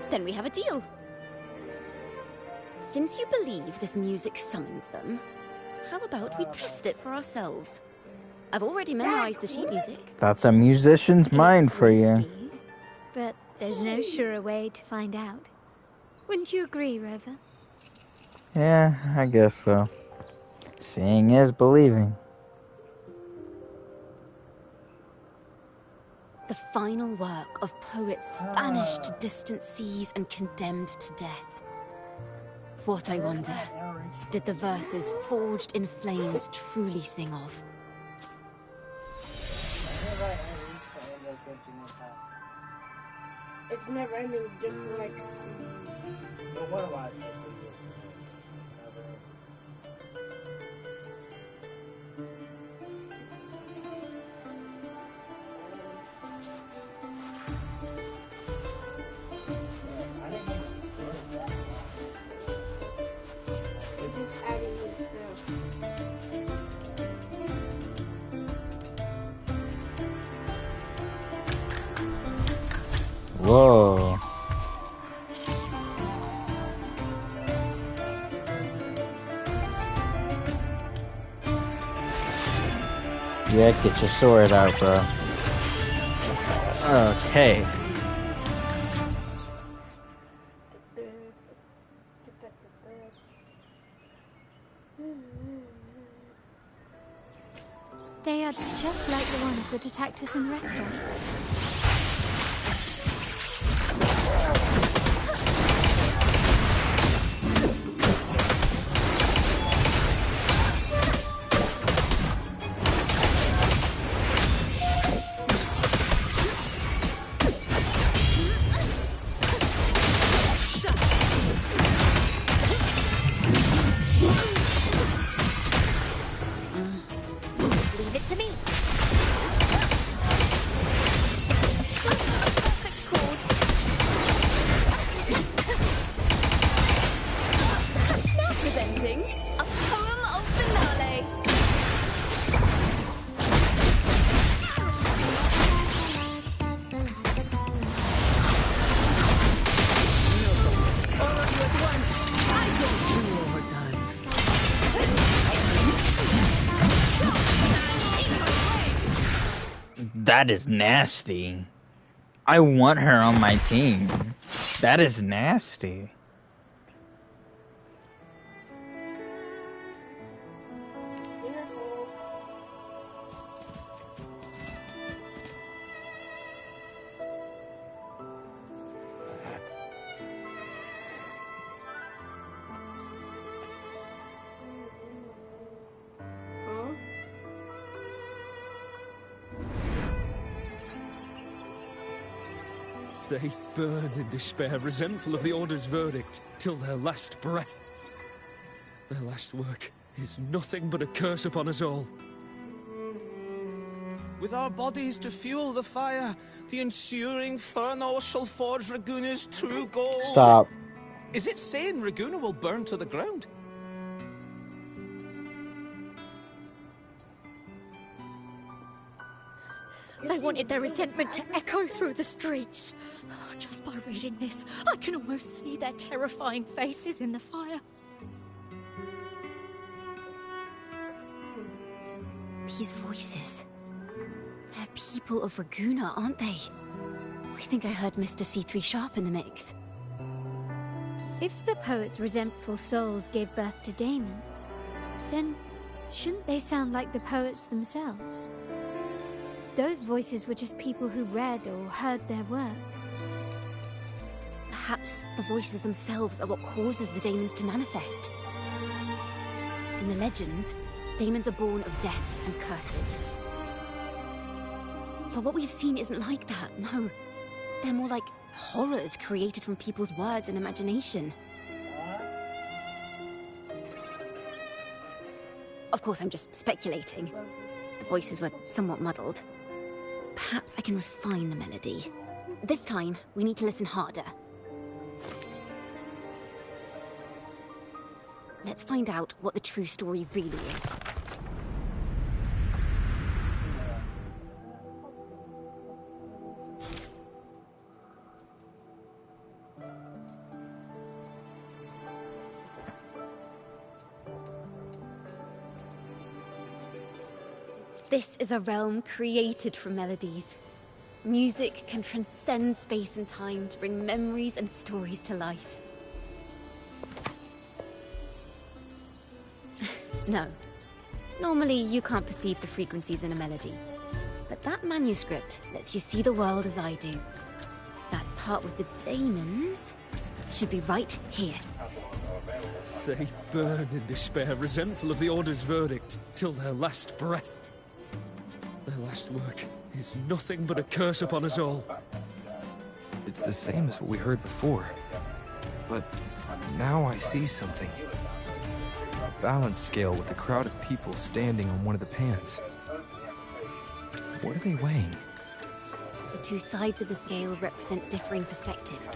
Then we have a deal. Since you believe this music summons them, how about we test it for ourselves? I've already memorized the sheet music. That's a musician's mind for you. But there's no surer way to find out. Wouldn't you agree, Rover? Yeah, I guess so. Seeing is believing. The final work of poets banished to distant seas and condemned to death. What, I wonder, did the verses forged in flames truly sing of? It's never ending, just like... Whoa. Yeah, get your sword out, bro. Okay. They are just like the ones that attacked us in the restaurant. Leave it to me. Now presenting a poem of finale. All of you at once. I don't do overtime. That is nasty. I want her on my team. That is nasty. They burn in despair, resentful of the Order's verdict, till their last breath. Their last work is nothing but a curse upon us all. With our bodies to fuel the fire, the ensuing furnace shall forge Raguna's true gold. Stop. Is it saying Raguna will burn to the ground? They wanted their resentment to echo through the streets. Just by reading this, I can almost see their terrifying faces in the fire. These voices. They're people of Raguna, aren't they? I think I heard Mr. C3 Sharp in the mix. If the poet's resentful souls gave birth to daemons, then shouldn't they sound like the poets themselves? those voices were just people who read or heard their work. Perhaps the voices themselves are what causes the daemons to manifest. In the legends, daemons are born of death and curses. But what we've seen isn't like that, no. They're more like horrors created from people's words and imagination. Of course, I'm just speculating. The voices were somewhat muddled. Perhaps I can refine the melody. This time, we need to listen harder. Let's find out what the true story really is. This is a realm created from melodies. Music can transcend space and time to bring memories and stories to life. No. Normally, you can't perceive the frequencies in a melody. But that manuscript lets you see the world as I do. That part with the daemons should be right here. They burn in despair, resentful of the Order's verdict, till their last breath. Their last work is nothing but a curse upon us all. It's the same as what we heard before. But now I see something. A balance scale with a crowd of people standing on one of the pans. What are they weighing? The two sides of the scale represent differing perspectives.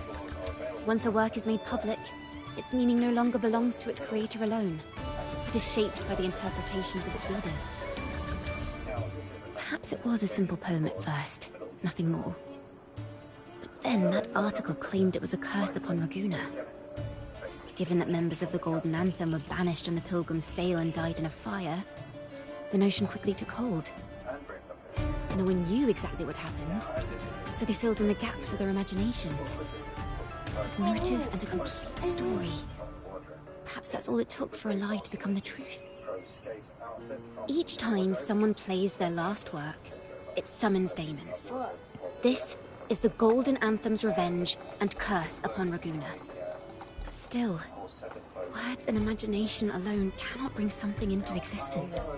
Once a work is made public, its meaning no longer belongs to its creator alone. It is shaped by the interpretations of its readers. Perhaps it was a simple poem at first, nothing more. But then that article claimed it was a curse upon Raguna. Given that members of the Golden Anthem were banished on the Pilgrim's sail and died in a fire, the notion quickly took hold. No one knew exactly what happened, so they filled in the gaps with their imaginations. With motive and a complete story. Perhaps that's all it took for a lie to become the truth. Each time someone plays their last work, it summons daemons. This is the Golden Anthem's revenge and curse upon Raguna. But still, words and imagination alone cannot bring something into existence.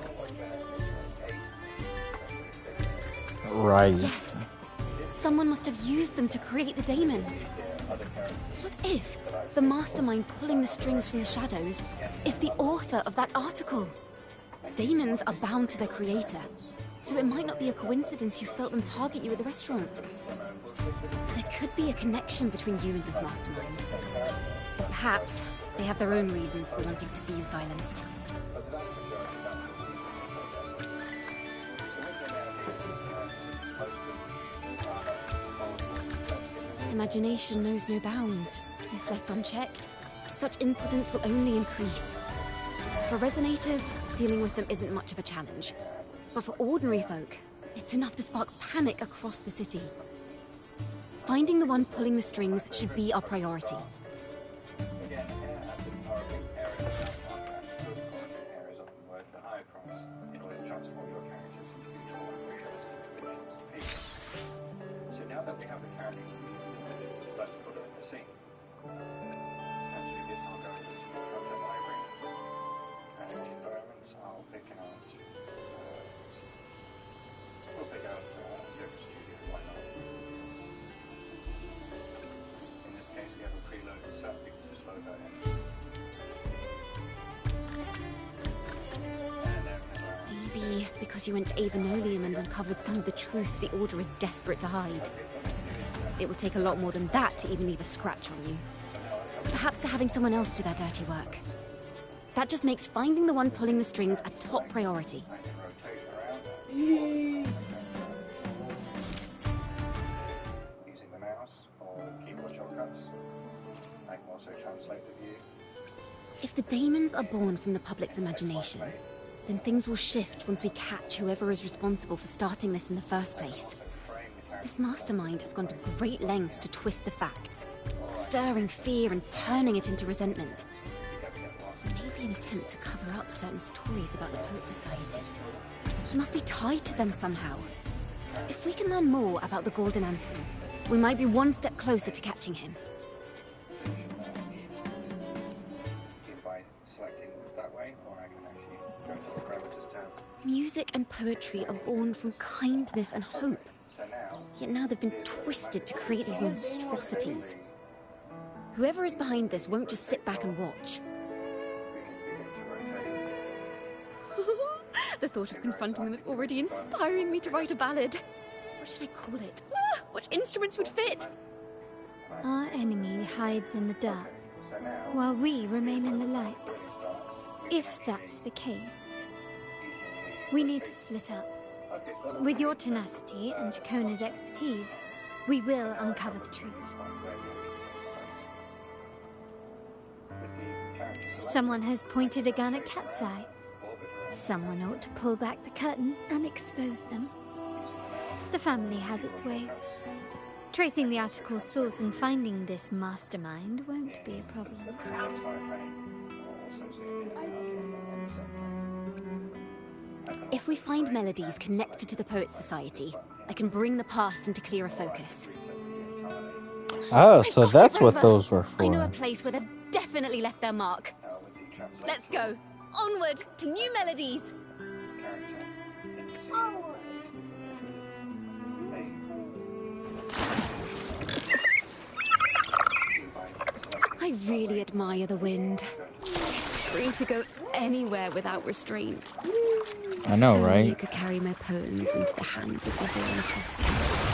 Right. Yes, someone must have used them to create the daemons. What if the mastermind pulling the strings from the shadows is the author of that article? Daemons are bound to their creator, so it might not be a coincidence you felt them target you at the restaurant. There could be a connection between you and this mastermind. But perhaps they have their own reasons for wanting to see you silenced. Imagination knows no bounds. If left unchecked, such incidents will only increase. For resonators, dealing with them isn't much of a challenge. But for ordinary folk, it's enough to spark panic across the city. Finding the one pulling the strings should be our priority. So now that we have the character, let's put it in the scene. Actually, this I'll go to the library. And in the environments, I'll pick out. We'll pick out yoga studio, why not? In this case, we have a preloaded set. We can just load that in. Maybe because you went to Avenolium and uncovered some of the truth the Order is desperate to hide. It will take a lot more than that to even leave a scratch on you. Perhaps they're having someone else do their dirty work. That just makes finding the one pulling the strings a top priority. Using the mouse or keyboard shortcuts. I can also translate the view. If the daemons are born from the public's imagination, then things will shift once we catch whoever is responsible for starting this in the first place. This mastermind has gone to great lengths to twist the facts, stirring fear and turning it into resentment. Maybe an attempt to cover up certain stories about the Poet Society. He must be tied to them somehow. If we can learn more about the Golden Anthem, we might be one step closer to catching him. By selecting that way, or I can actually go to the parameters tab. Music and poetry are born from kindness and hope. So now, Yet now they've been twisted to create these monstrosities. Whoever is behind this won't just sit back and watch. The thought of confronting them is already inspiring me to write a ballad. What should I call it? What instruments would fit? Our enemy hides in the dark, while we remain in the light. If that's the case, we need to split up. With your tenacity and Chacona's expertise, we will uncover the truth. Someone has pointed a gun at Cat's Eye. Someone ought to pull back the curtain and expose them. The family has its ways. Tracing the article's source and finding this mastermind won't be a problem. If we find melodies connected to the Poets Society, I can bring the past into clearer focus. Oh, so that's what those were I know a for. place where they've definitely left their mark. Let's go. Onward to new melodies. I really admire the wind. It's free to go anywhere without restraint. I know, If only right? I could carry my poems into the hands of everyone across the world.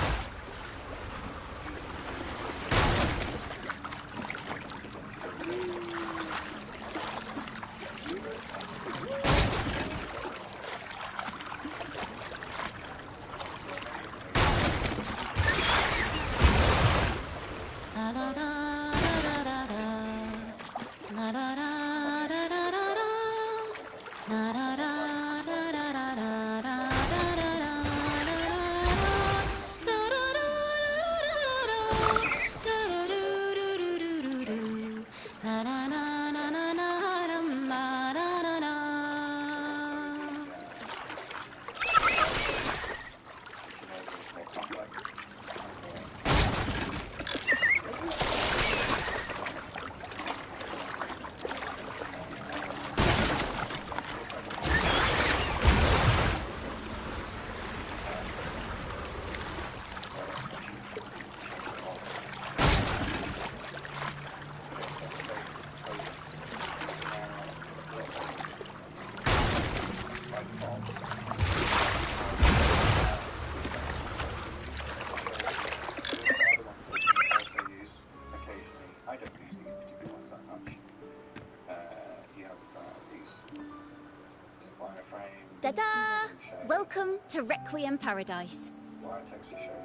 Ta-da! Welcome to Requiem Paradise.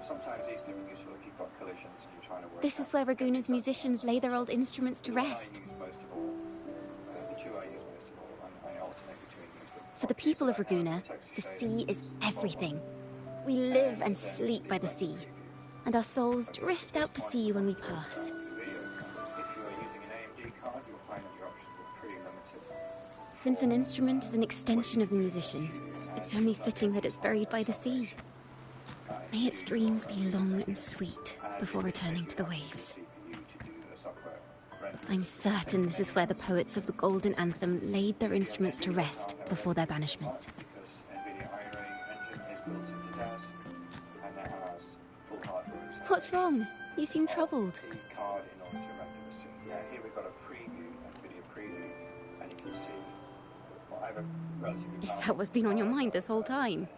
Sometimes these can be useful if you've got collisions and you're trying to work This is where Raguna's musicians lay their old instruments to rest. most of all. The two I use most of all, and I alternate between these. For the people of Raguna, the sea is everything. We live and sleep by the sea, and our souls drift out to sea when we pass. If you are using an AMD card, you'll find that your options are pretty limited. Since an instrument is an extension of the musician, it's only fitting that it's buried by the sea. May its dreams be long and sweet before returning to the waves. I'm certain this is where the poets of the Golden Anthem laid their instruments to rest before their banishment. What's wrong? You seem troubled. Here we've got a preview, a video preview, and you can see I have a relatively Is that what's been on your mind this whole time?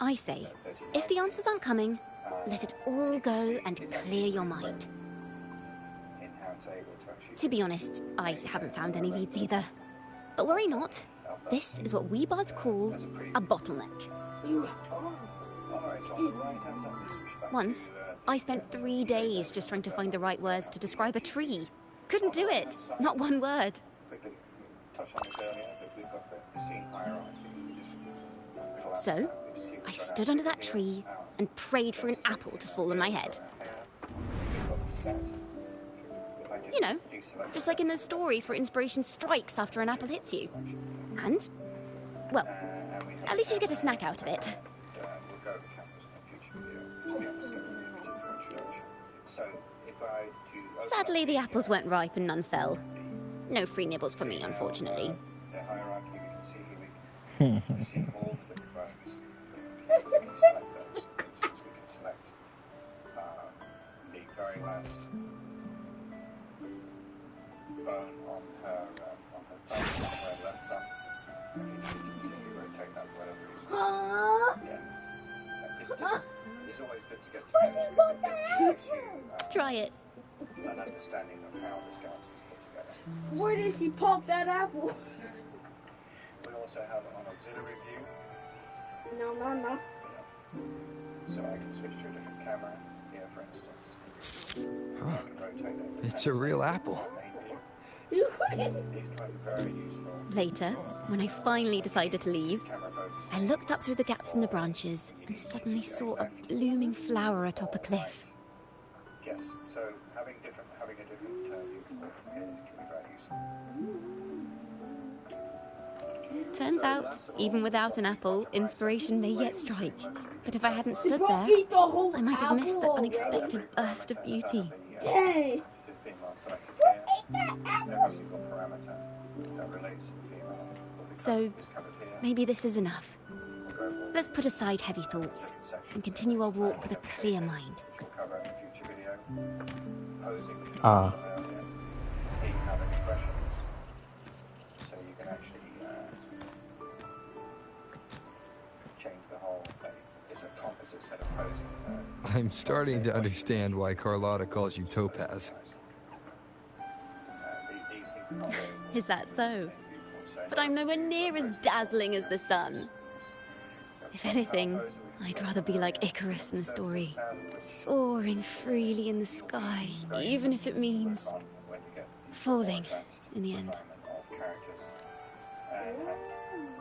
I say, if the answers aren't coming, let it all go and clear your mind. To be honest, I haven't found any leads either. But worry not. This is what we bards call a bottleneck. Once, I spent 3 days just trying to find the right words to describe a tree. Couldn't do it. Not one word. So, I stood under that tree and prayed for an apple to fall on my head. You know, just like in those stories where inspiration strikes after an apple hits you. And, well, at least you get a snack out of it. So, if I do... Sadly, the apples weren't ripe and none fell. No free nibbles for me, unfortunately. The hierarchy, we can see here, we can see all the different bones. We can select those. For instance, we can select the very last bone on her thumb, on her left thumb. And you can rotate that for whatever reason. Yeah. It's always good to get to this because it gives you Try it. an understanding of how the skeleton's put together. Where did she pop that apple? We also have an auxiliary view. No. So I can switch to a different camera here, for instance. Huh. I can rotate it. It's a real apple. These can be very useful. Later, when I finally decided to leave, I looked up through the gaps in the branches and suddenly saw a blooming flower atop a cliff. Yes, so having a different viewport can be very useful. Turns out, even without an apple, inspiration may yet strike. But if I hadn't stood there, Eat the whole I might have missed that apple. unexpected burst of beauty. Dang. Been well selected here. Every single parameter that relates to the female So, maybe this is enough. Let's put aside heavy thoughts and continue our walk with a clear mind. We'll cover in a future video. Posing, which we Ah. mentioned earlier. Here you have expressions. So you can actually change the whole thing. It's a composite set of posing. I'm starting to understand why Carlotta calls you Topaz. These things are not very Is that so? But I'm nowhere near as dazzling as the sun. If anything, I'd rather be like Icarus in the story, soaring freely in the sky, even if it means falling in the end. of characters and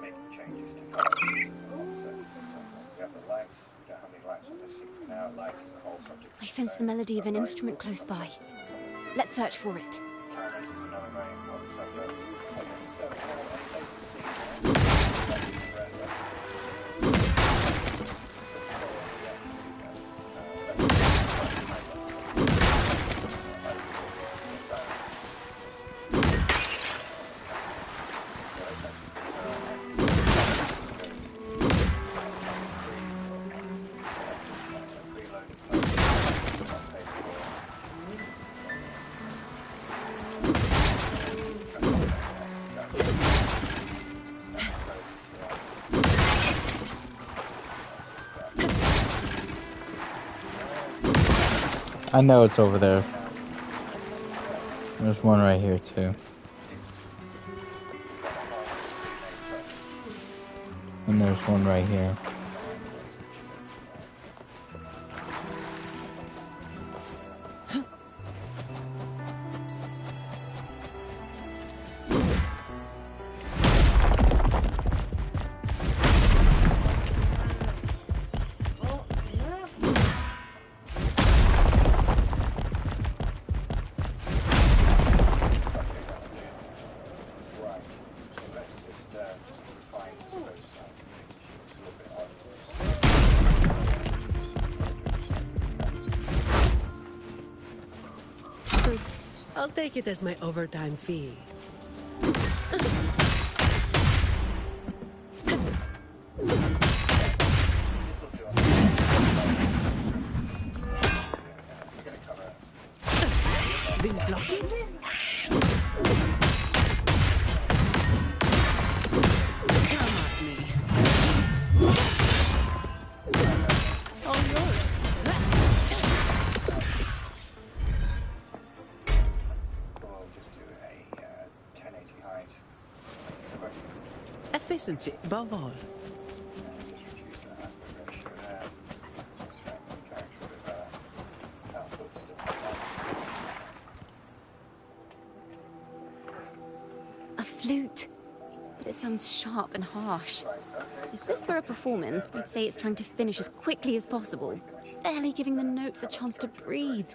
making changes to characters. So we have the lights. We don't have any lights on this scene now. Lights is a whole subject. I sense the melody of an instrument close by. Let's search for it. Cameras is another very important subject. Okay, so I know it's over there. There's one right here too. And there's one right here. I'll take it as my overtime fee. Been blocking? Come at me. All yours. Efficiency above all. A flute. But it sounds sharp and harsh. If this were a performance, I'd say it's trying to finish as quickly as possible, barely giving the notes a chance to breathe.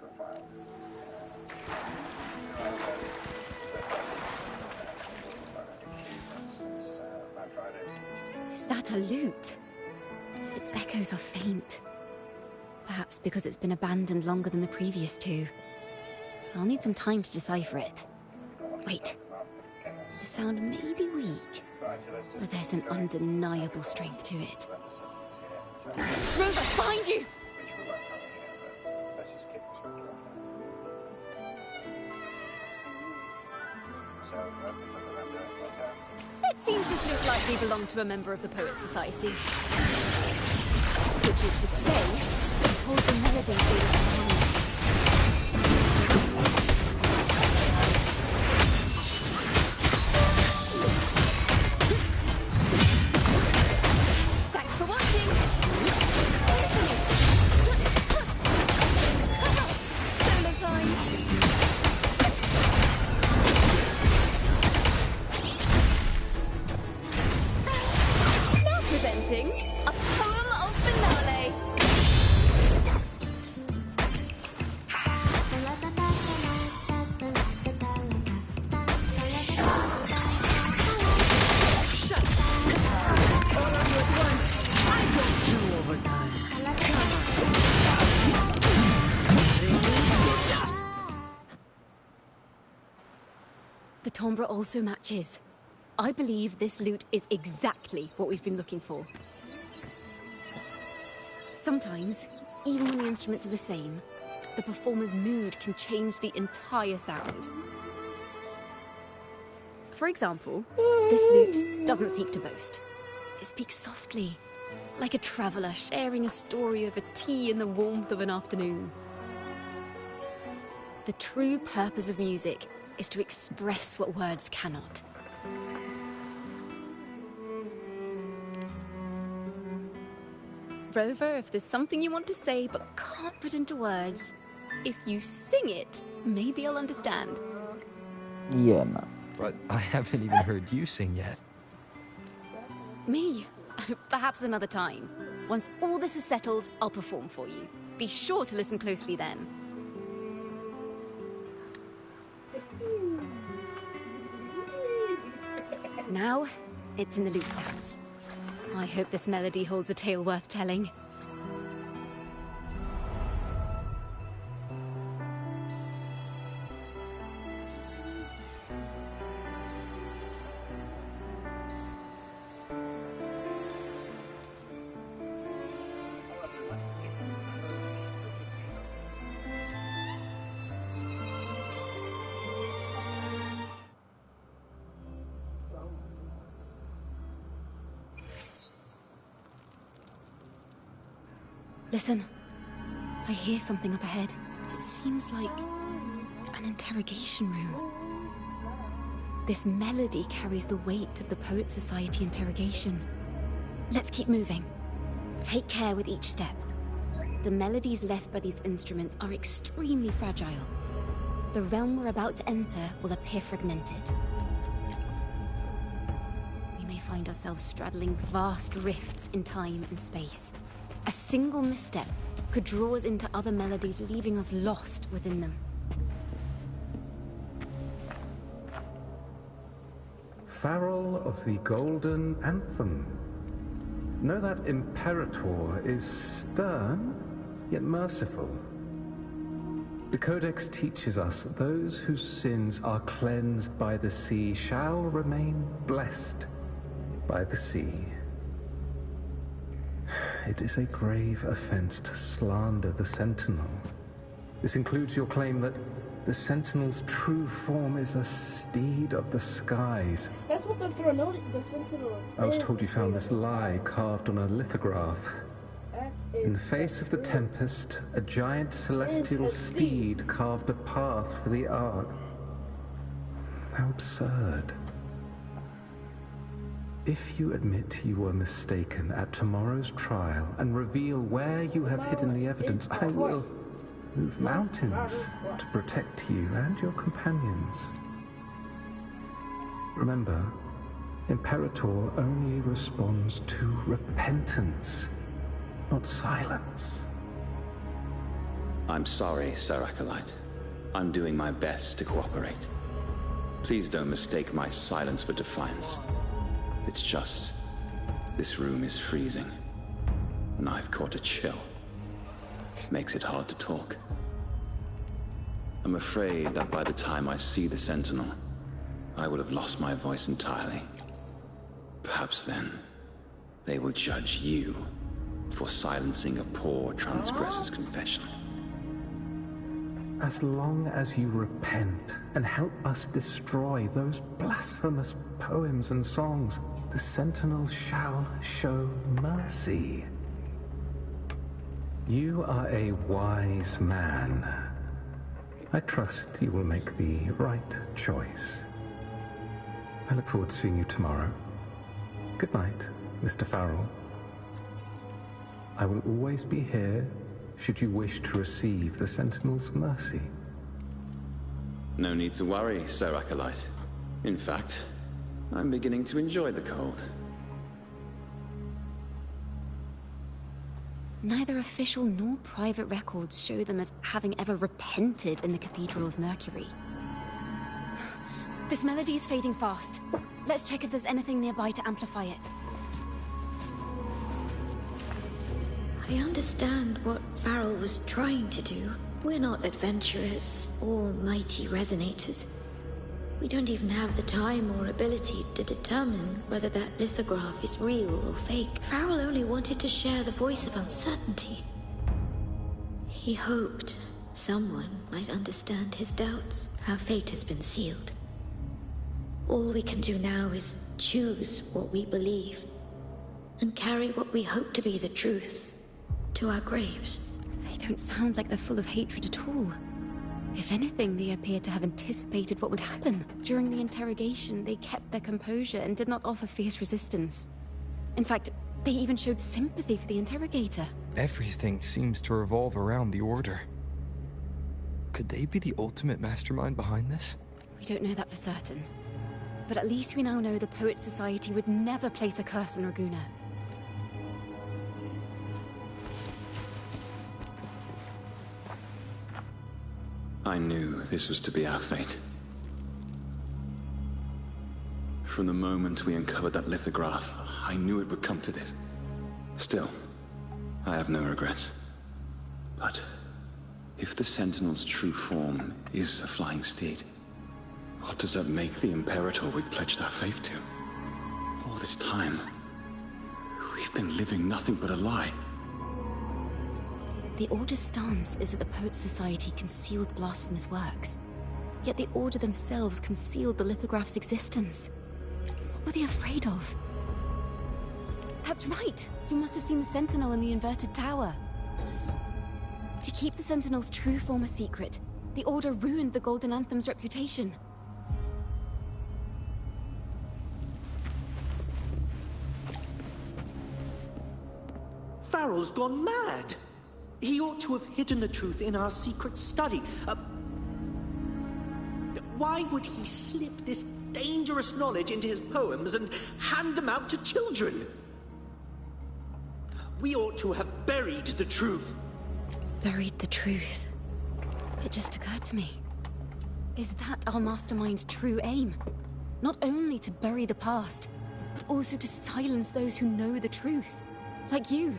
Is that a lute? Its echoes are faint. Perhaps because it's been abandoned longer than the previous two. I'll need some time to decipher it. Wait. The sound may be weak, but there's an undeniable strength to it. Rover, behind you! It seems this look likely belonged to a member of the Poet Society. Which is to say, it holds the melody they left behind. Thanks for watching! Solo time! Now presenting a poem of finale. All of you at once. I don't do overtime. The timbre also matches. I believe this loot is exactly what we've been looking for. Sometimes, even when the instruments are the same, the performer's mood can change the entire sound. For example, this lute doesn't seek to boast. It speaks softly, like a traveler sharing a story over tea in the warmth of an afternoon. The true purpose of music is to express what words cannot. Rover, if there's something you want to say but can't put into words, if you sing it, maybe I'll understand. Yeah, no. But I haven't even heard you sing yet. Me? Perhaps another time. Once all this is settled, I'll perform for you. Be sure to listen closely then. Now, it's in the lute sounds. I hope this melody holds a tale worth telling. Listen, I hear something up ahead. It seems like an interrogation room. This melody carries the weight of the Poet Society interrogation. Let's keep moving. Take care with each step. The melodies left by these instruments are extremely fragile. The realm we're about to enter will appear fragmented. We may find ourselves straddling vast rifts in time and space. A single misstep could draw us into other melodies, leaving us lost within them. Farrell of the Golden Anthem. Know that Imperator is stern, yet merciful. The Codex teaches us that those whose sins are cleansed by the sea shall remain blessed by the sea. It is a grave offense to slander the Sentinel. This includes your claim that the Sentinel's true form is a steed of the skies. That's what the Sentinel is. I was told you found this lie carved on a lithograph. In the face of the tempest, a giant celestial steed carved a path for the Ark. How absurd. If you admit you were mistaken at tomorrow's trial and reveal where you have hidden the evidence, I will move mountains to protect you and your companions. Remember, Imperator only responds to repentance, not silence. I'm sorry, Sir Acolyte. I'm doing my best to cooperate. Please don't mistake my silence for defiance. It's just, this room is freezing, and I've caught a chill. makes it hard to talk. I'm afraid that by the time I see the Sentinel, I will have lost my voice entirely. Perhaps then, they will judge you for silencing a poor transgressor's confession. As long as you repent and help us destroy those blasphemous poems and songs, the Sentinel shall show mercy. You are a wise man. I trust you will make the right choice. I look forward to seeing you tomorrow. Good night, Mr. Farrell. I will always be here should you wish to receive the Sentinel's mercy. No need to worry, Sir Acolyte. In fact, I'm beginning to enjoy the cold. Neither official nor private records show them as having ever repented in the Cathedral of Mercury. This melody is fading fast. Let's check if there's anything nearby to amplify it. I understand what Farrell was trying to do. We're not adventurers or mighty resonators. We don't even have the time or ability to determine whether that lithograph is real or fake. Farrell only wanted to share the voice of uncertainty. He hoped someone might understand his doubts. Our fate has been sealed. All we can do now is choose what we believe and carry what we hope to be the truth to our graves. They don't sound like they're full of hatred at all. If anything, they appear to have anticipated what would happen. During the interrogation, they kept their composure and did not offer fierce resistance. In fact, they even showed sympathy for the interrogator. Everything seems to revolve around the Order. Could they be the ultimate mastermind behind this? We don't know that for certain. But at least we now know the Poet Society would never place a curse on Raguna. I knew this was to be our fate. From the moment we uncovered that lithograph, I knew it would come to this. Still, I have no regrets. But if the Sentinel's true form is a flying steed, what does that make the Imperator we've pledged our faith to? All this time, we've been living nothing but a lie. The Order's stance is that the Poet Society concealed blasphemous works. Yet the Order themselves concealed the lithograph's existence. What were they afraid of? That's right! You must have seen the Sentinel in the inverted tower. To keep the Sentinel's true form a secret, the Order ruined the Golden Anthem's reputation. Farrell's gone mad! He ought to have hidden the truth in our secret study. Why would he slip this dangerous knowledge into his poems and hand them out to children? We ought to have buried the truth. Buried the truth? It just occurred to me. Is that our mastermind's true aim? Not only to bury the past, but also to silence those who know the truth. Like you.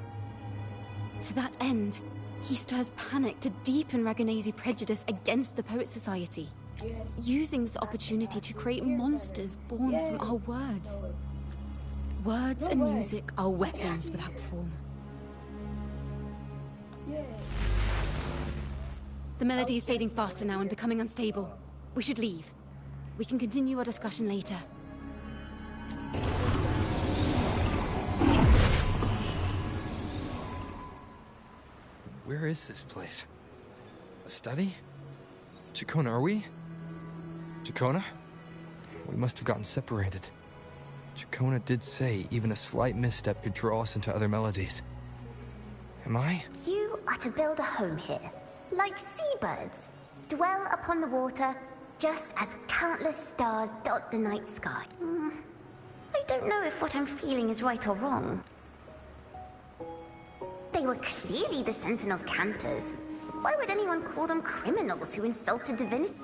To that end, he stirs panic to deepen Ragonese prejudice against the Poet Society, using this opportunity to create monsters born from our words. Words and music are weapons without form. The melody is fading faster now and becoming unstable. We should leave. We can continue our discussion later. Where is this place? A study? Chacona, are we? Chacona? We must have gotten separated. Chacona did say even a slight misstep could draw us into other melodies. Am I? You are to build a home here, like seabirds. Dwell upon the water, just as countless stars dot the night sky. I don't know if what I'm feeling is right or wrong. They were clearly the Sentinel's cantors. Why would anyone call them criminals who insulted divinity?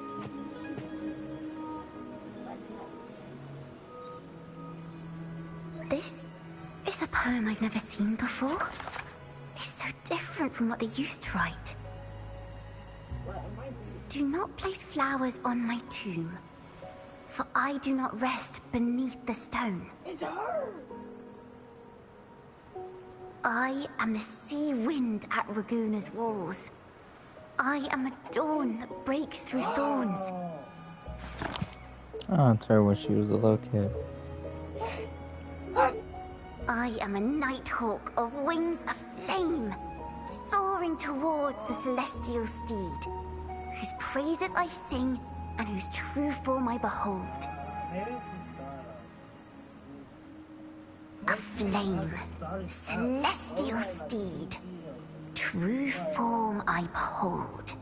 This is a poem I've never seen before. Is so different from what they used to write. Do not place flowers on my tomb, for I do not rest beneath the stone. It's her! I am the sea wind at Raguna's walls. I am a dawn that breaks through thorns. Oh, it's her when she was a little kid. I am a nighthawk of wings of flame, soaring towards the celestial steed, whose praises I sing and whose true form I behold. A flame, celestial steed, true form I behold.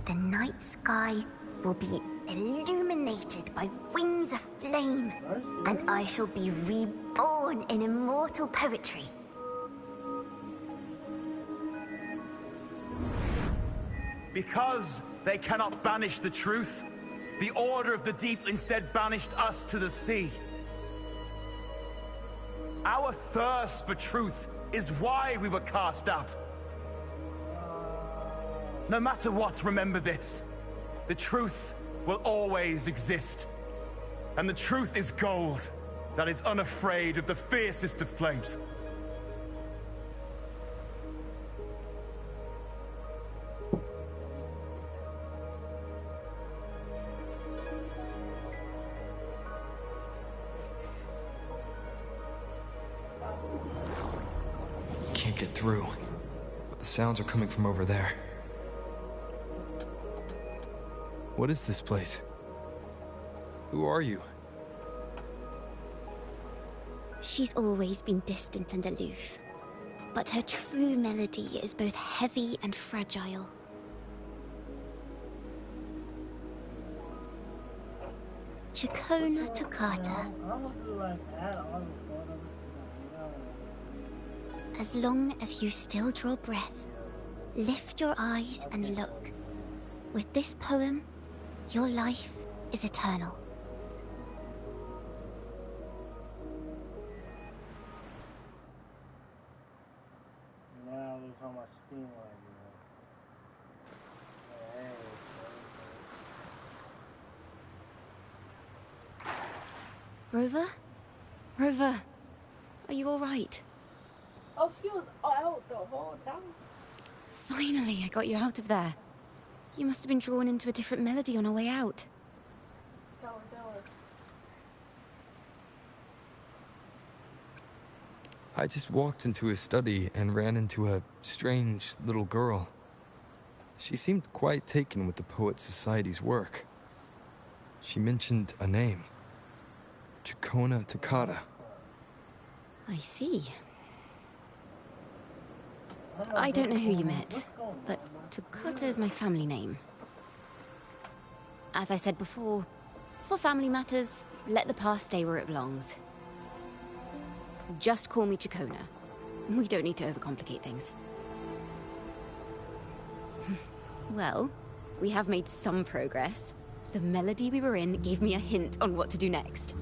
The night sky will be illuminated by wings of flame, and I shall be reborn in immortal poetry. Because they cannot banish the truth, the Order of the Deep instead banished us to the sea. Our thirst for truth is why we were cast out. No matter what, remember this. The truth will always exist. And the truth is gold that is unafraid of the fiercest of flames. Can't get through, but the sounds are coming from over there. What is this place? Who are you? She's always been distant and aloof, but her true melody is both heavy and fragile. Chakona Toccata. As long as you still draw breath, lift your eyes and look. With this poem, your life is eternal. Now look how much steam I Rover? Rover, are you alright? Oh, she was out the whole time. Finally, I got you out of there. You must have been drawn into a different melody on our way out. Tell her. I just walked into his study and ran into a strange little girl. She seemed quite taken with the Poet Society's work. She mentioned a name. Chakona Toccata. I see. I don't know who you met, but Toccata is my family name. As I said before, for family matters, let the past stay where it belongs. Just call me Chakona. We don't need to overcomplicate things. Well, we have made some progress. The melody we were in gave me a hint on what to do next.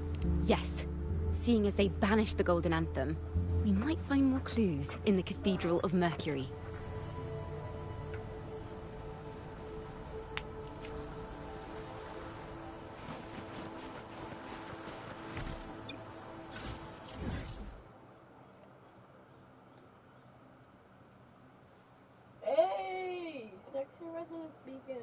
Yes, seeing as they banished the Golden Anthem, we might find more clues in the Cathedral of Mercury. Hey! Next to Resonance Beacon.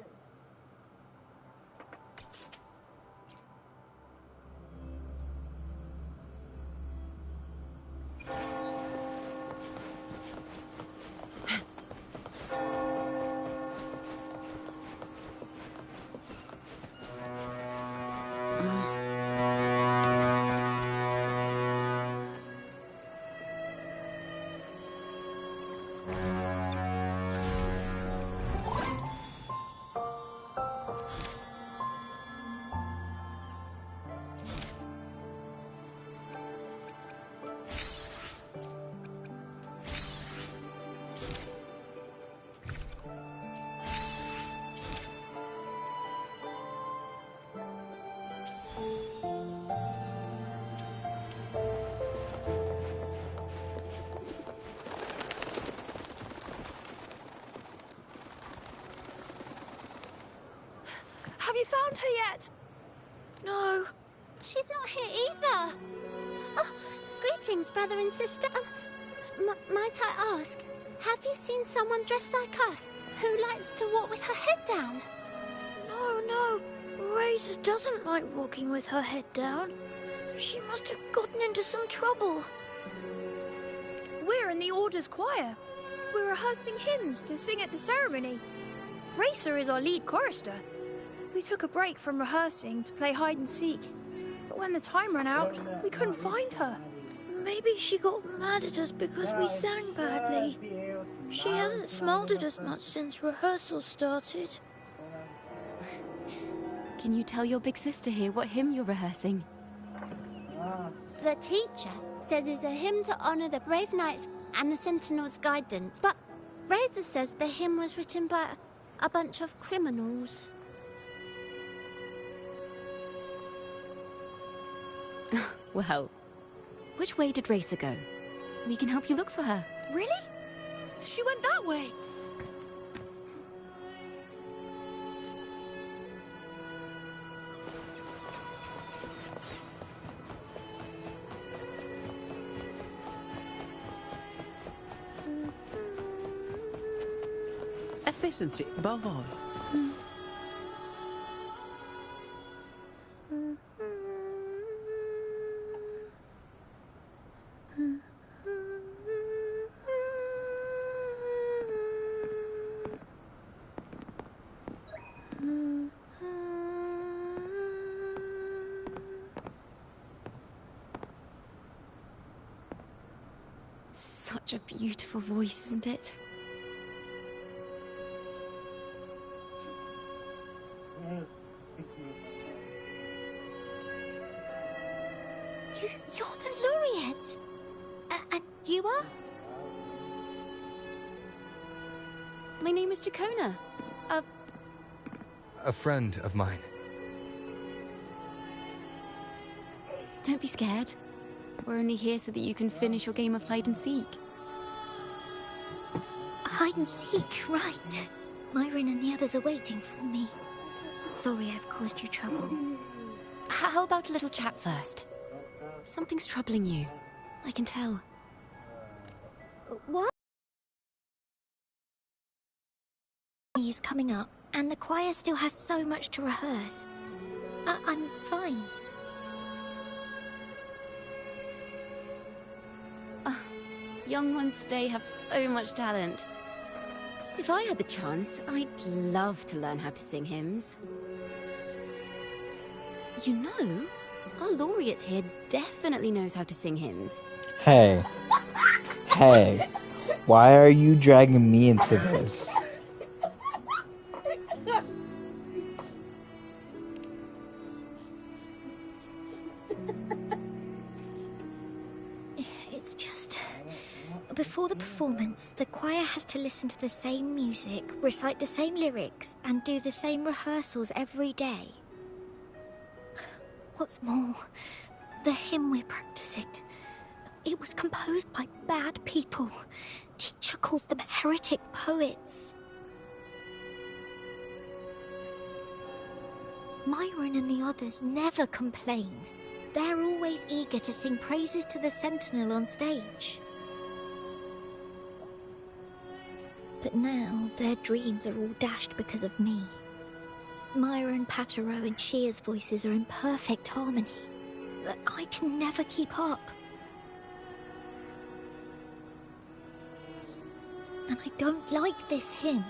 Greetings, brother and sister. Might I ask, have you seen someone dressed like us who likes to walk with her head down? No. Razor doesn't like walking with her head down. She must have gotten into some trouble. We're in the Order's choir. We're rehearsing hymns to sing at the ceremony. Racer is our lead chorister. We took a break from rehearsing to play hide and seek. But when the time ran out, we couldn't find her. Maybe she got mad at us because we sang badly. She hasn't smiled at us much since rehearsal started. Can you tell your big sister here what hymn you're rehearsing? The teacher says it's a hymn to honor the brave knights and the Sentinel's guidance. But Razor says the hymn was written by a bunch of criminals. Well, which way did Racer go? We can help you look for her. Really? She went that way. Efficiency above all. Such a beautiful voice, isn't it? You're the laureate! And you are? My name is Jacona. A friend of mine. Don't be scared. We're only here so that you can finish your game of hide and seek. Hide and seek, right. Myron and the others are waiting for me. Sorry I've caused you trouble. How about a little chat first? Something's troubling you. I can tell. What? Is coming up, and the choir still has so much to rehearse. I'm fine. Young ones today have so much talent. If I had the chance, I'd love to learn how to sing hymns. You know, our laureate here definitely knows how to sing hymns. Hey, why are you dragging me into this? It's just... Before the performance, the choir has to listen to the same music, recite the same lyrics, and do the same rehearsals every day. What's more, the hymn we're practicing, it was composed by bad people. Teacher calls them heretic poets. Myron and the others never complain. They're always eager to sing praises to the Sentinel on stage. But now, their dreams are all dashed because of me. Myron, Patero, and Shia's voices are in perfect harmony, but I can never keep up. And I don't like this hymn.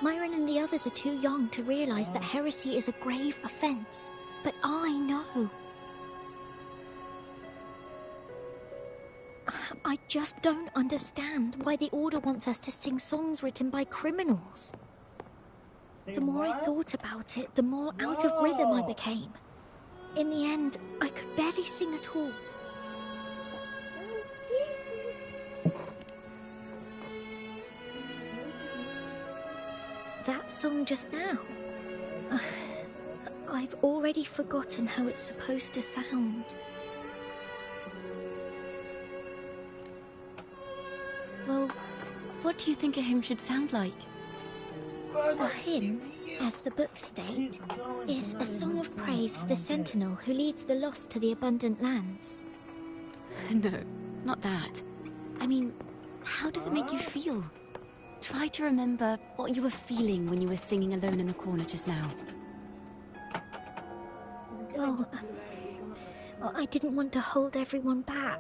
Myron and the others are too young to realize that heresy is a grave offense, but I know. I just don't understand why the Order wants us to sing songs written by criminals. The more I thought about it, the more out of rhythm I became. In the end, I could barely sing at all. That song just now. I've already forgotten how it's supposed to sound. Well, what do you think a hymn should sound like? A hymn, as the books state, is a song of praise for the Sentinel who leads the lost to the abundant lands. No, not that. I mean, how does it make you feel? Try to remember what you were feeling when you were singing alone in the corner just now. Oh, I didn't want to hold everyone back.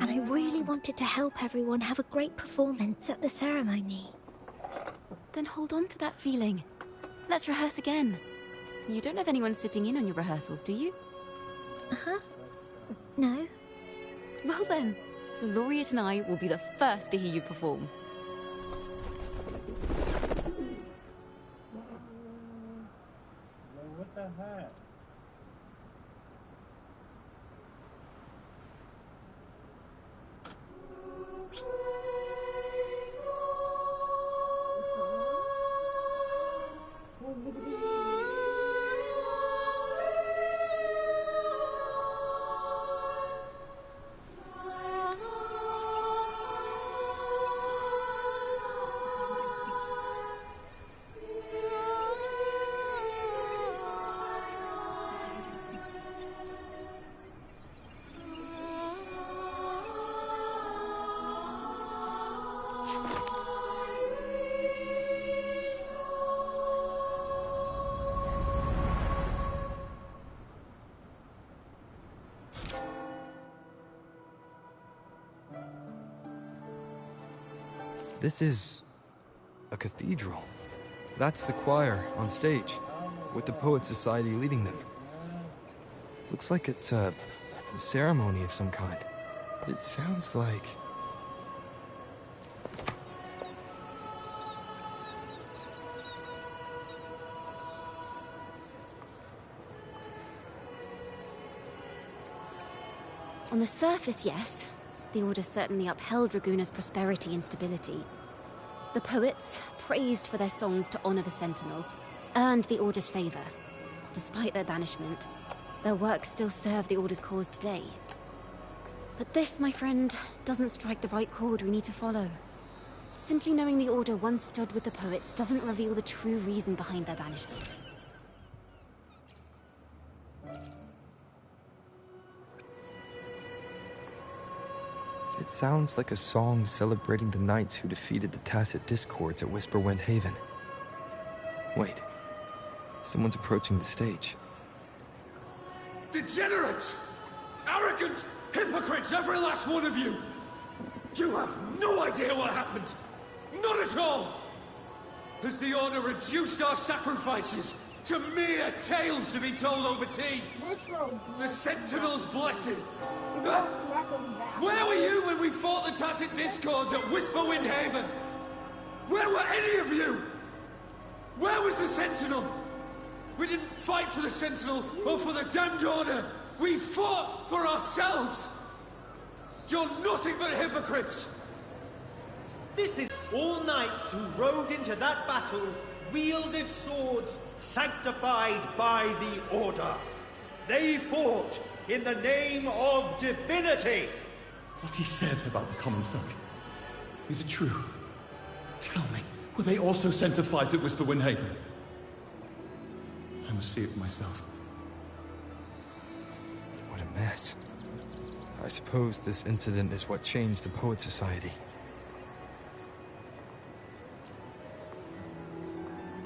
And I really wanted to help everyone have a great performance at the ceremony. Then hold on to that feeling. Let's rehearse again. You don't have anyone sitting in on your rehearsals, do you? Uh-huh. No. Well then, the laureate and I will be the first to hear you perform. What the heck? This is a cathedral. That's the choir on stage, with the Poet Society leading them. Looks like it's a ceremony of some kind. It sounds like... On the surface, yes. The Order certainly upheld Raguna's prosperity and stability. The poets, praised for their songs to honor the Sentinel, earned the Order's favor. Despite their banishment, their works still serve the Order's cause today. But this, my friend, doesn't strike the right chord we need to follow. Simply knowing the Order once stood with the poets doesn't reveal the true reason behind their banishment. It sounds like a song celebrating the knights who defeated the Tacit Discords at Whisperwind Haven. Wait. Someone's approaching the stage. Degenerates! Arrogant hypocrites, every last one of you! You have no idea what happened! Not at all! Has the Order reduced our sacrifices to mere tales to be told over tea? The Sentinel's blessing! Where were you when we fought the Tacit Discords at Whisperwind Haven? Where were any of you? Where was the Sentinel? We didn't fight for the Sentinel or for the damned Order. We fought for ourselves. You're nothing but hypocrites. This is all knights who rode into that battle, wielded swords sanctified by the Order. They fought in the name of divinity. What he said about the common folk, is it true? Tell me, were they also sent to fight at Whisperwind Haven? I must see it for myself. What a mess. I suppose this incident is what changed the Poet Society.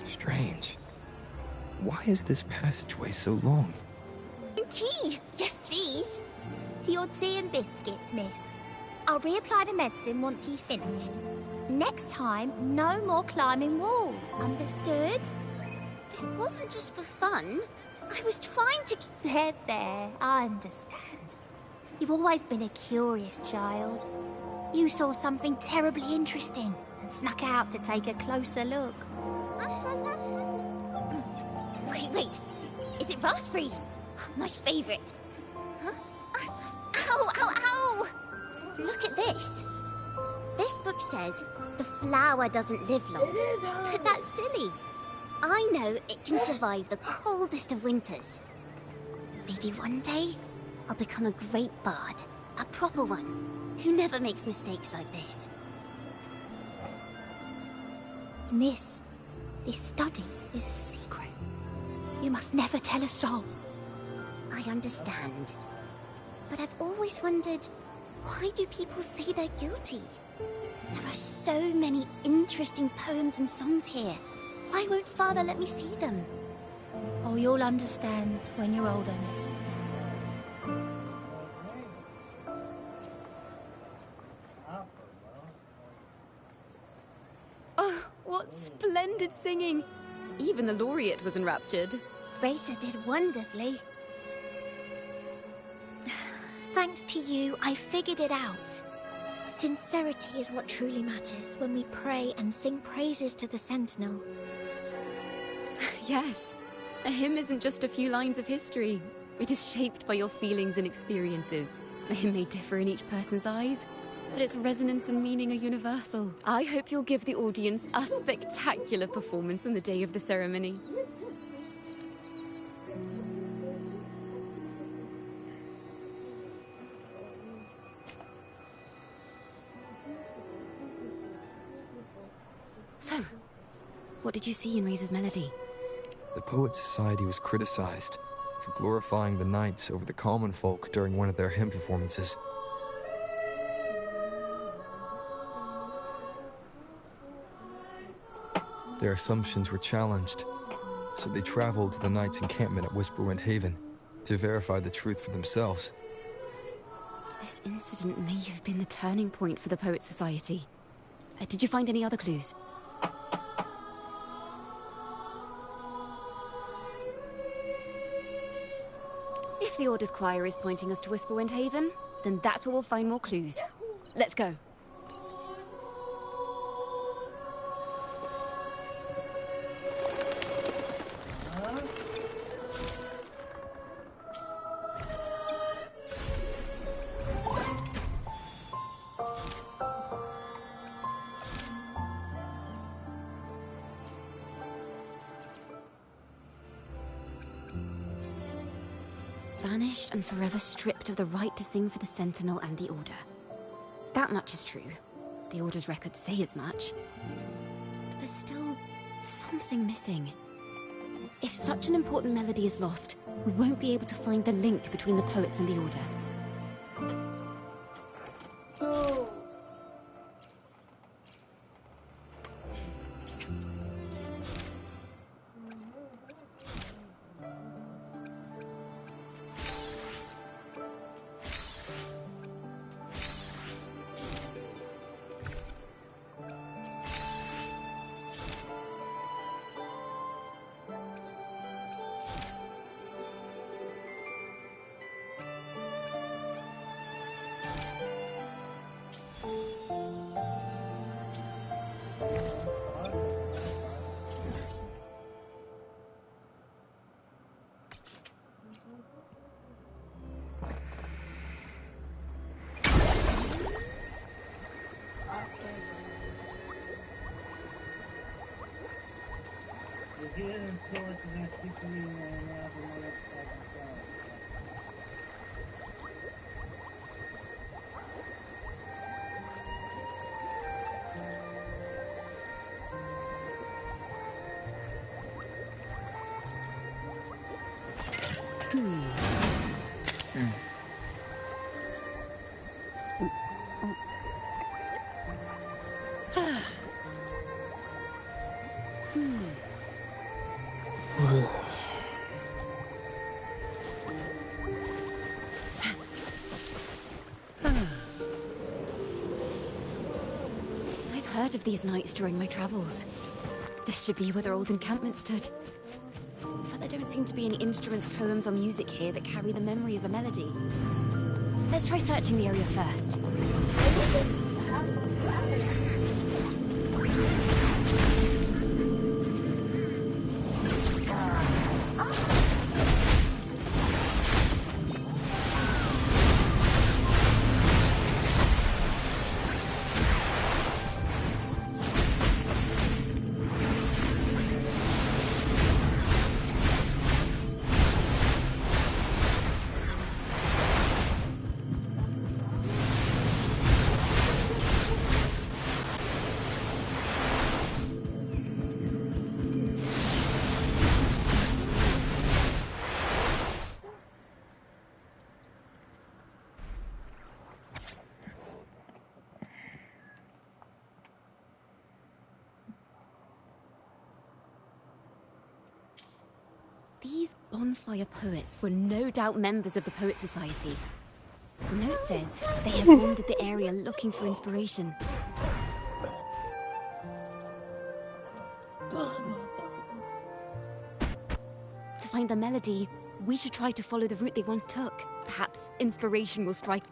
Strange. Why is this passageway so long? Tea! Yes, please. Your tea and biscuits, miss. I'll reapply the medicine once you've finished. Next time, no more climbing walls. Understood? It wasn't just for fun. I was trying to... There. I understand. You've always been a curious child. You saw something terribly interesting and snuck out to take a closer look. Wait. Is it raspberry? My favorite. Huh? Ow! Look at this. This book says the flower doesn't live long. But that's silly. I know it can survive the coldest of winters. Maybe one day I'll become a great bard. A proper one. Who never makes mistakes like this. Miss, this study is a secret. You must never tell a soul. I understand. But I've always wondered Why do people say they're guilty? There are so many interesting poems and songs here. Why won't Father let me see them? Oh, you'll understand when you're older, miss. Oh, what splendid singing! Even the laureate was enraptured. Racer did wonderfully. Thanks to you, I figured it out. Sincerity is what truly matters when we pray and sing praises to the Sentinel. Yes, a hymn isn't just a few lines of history. It is shaped by your feelings and experiences. A hymn may differ in each person's eyes, but its resonance and meaning are universal. I hope you'll give the audience a spectacular performance on the day of the ceremony. So, what did you see in Razor's melody? The Poet Society was criticized for glorifying the knights over the common folk during one of their hymn performances. Their assumptions were challenged, so they traveled to the knights' encampment at Whisperwind Haven to verify the truth for themselves. This incident may have been the turning point for the Poet Society. Did you find any other clues? If the Order's choir is pointing us to Whisperwind Haven, then that's where we'll find more clues. Let's go. Vanished and forever stripped of the right to sing for the Sentinel and the Order. That much is true. The Order's records say as much. But there's still something missing. If such an important melody is lost, we won't be able to find the link between the poets and the Order. I've heard of these nights during my travels. This should be where their old encampment stood. But there don't seem to be any instruments, poems, or music here that carry the memory of a melody. Let's try searching the area first. These bonfire poets were no doubt members of the Poet Society. The note says they have wandered the area looking for inspiration. To find the melody, we should try to follow the route they once took. Perhaps inspiration will strike.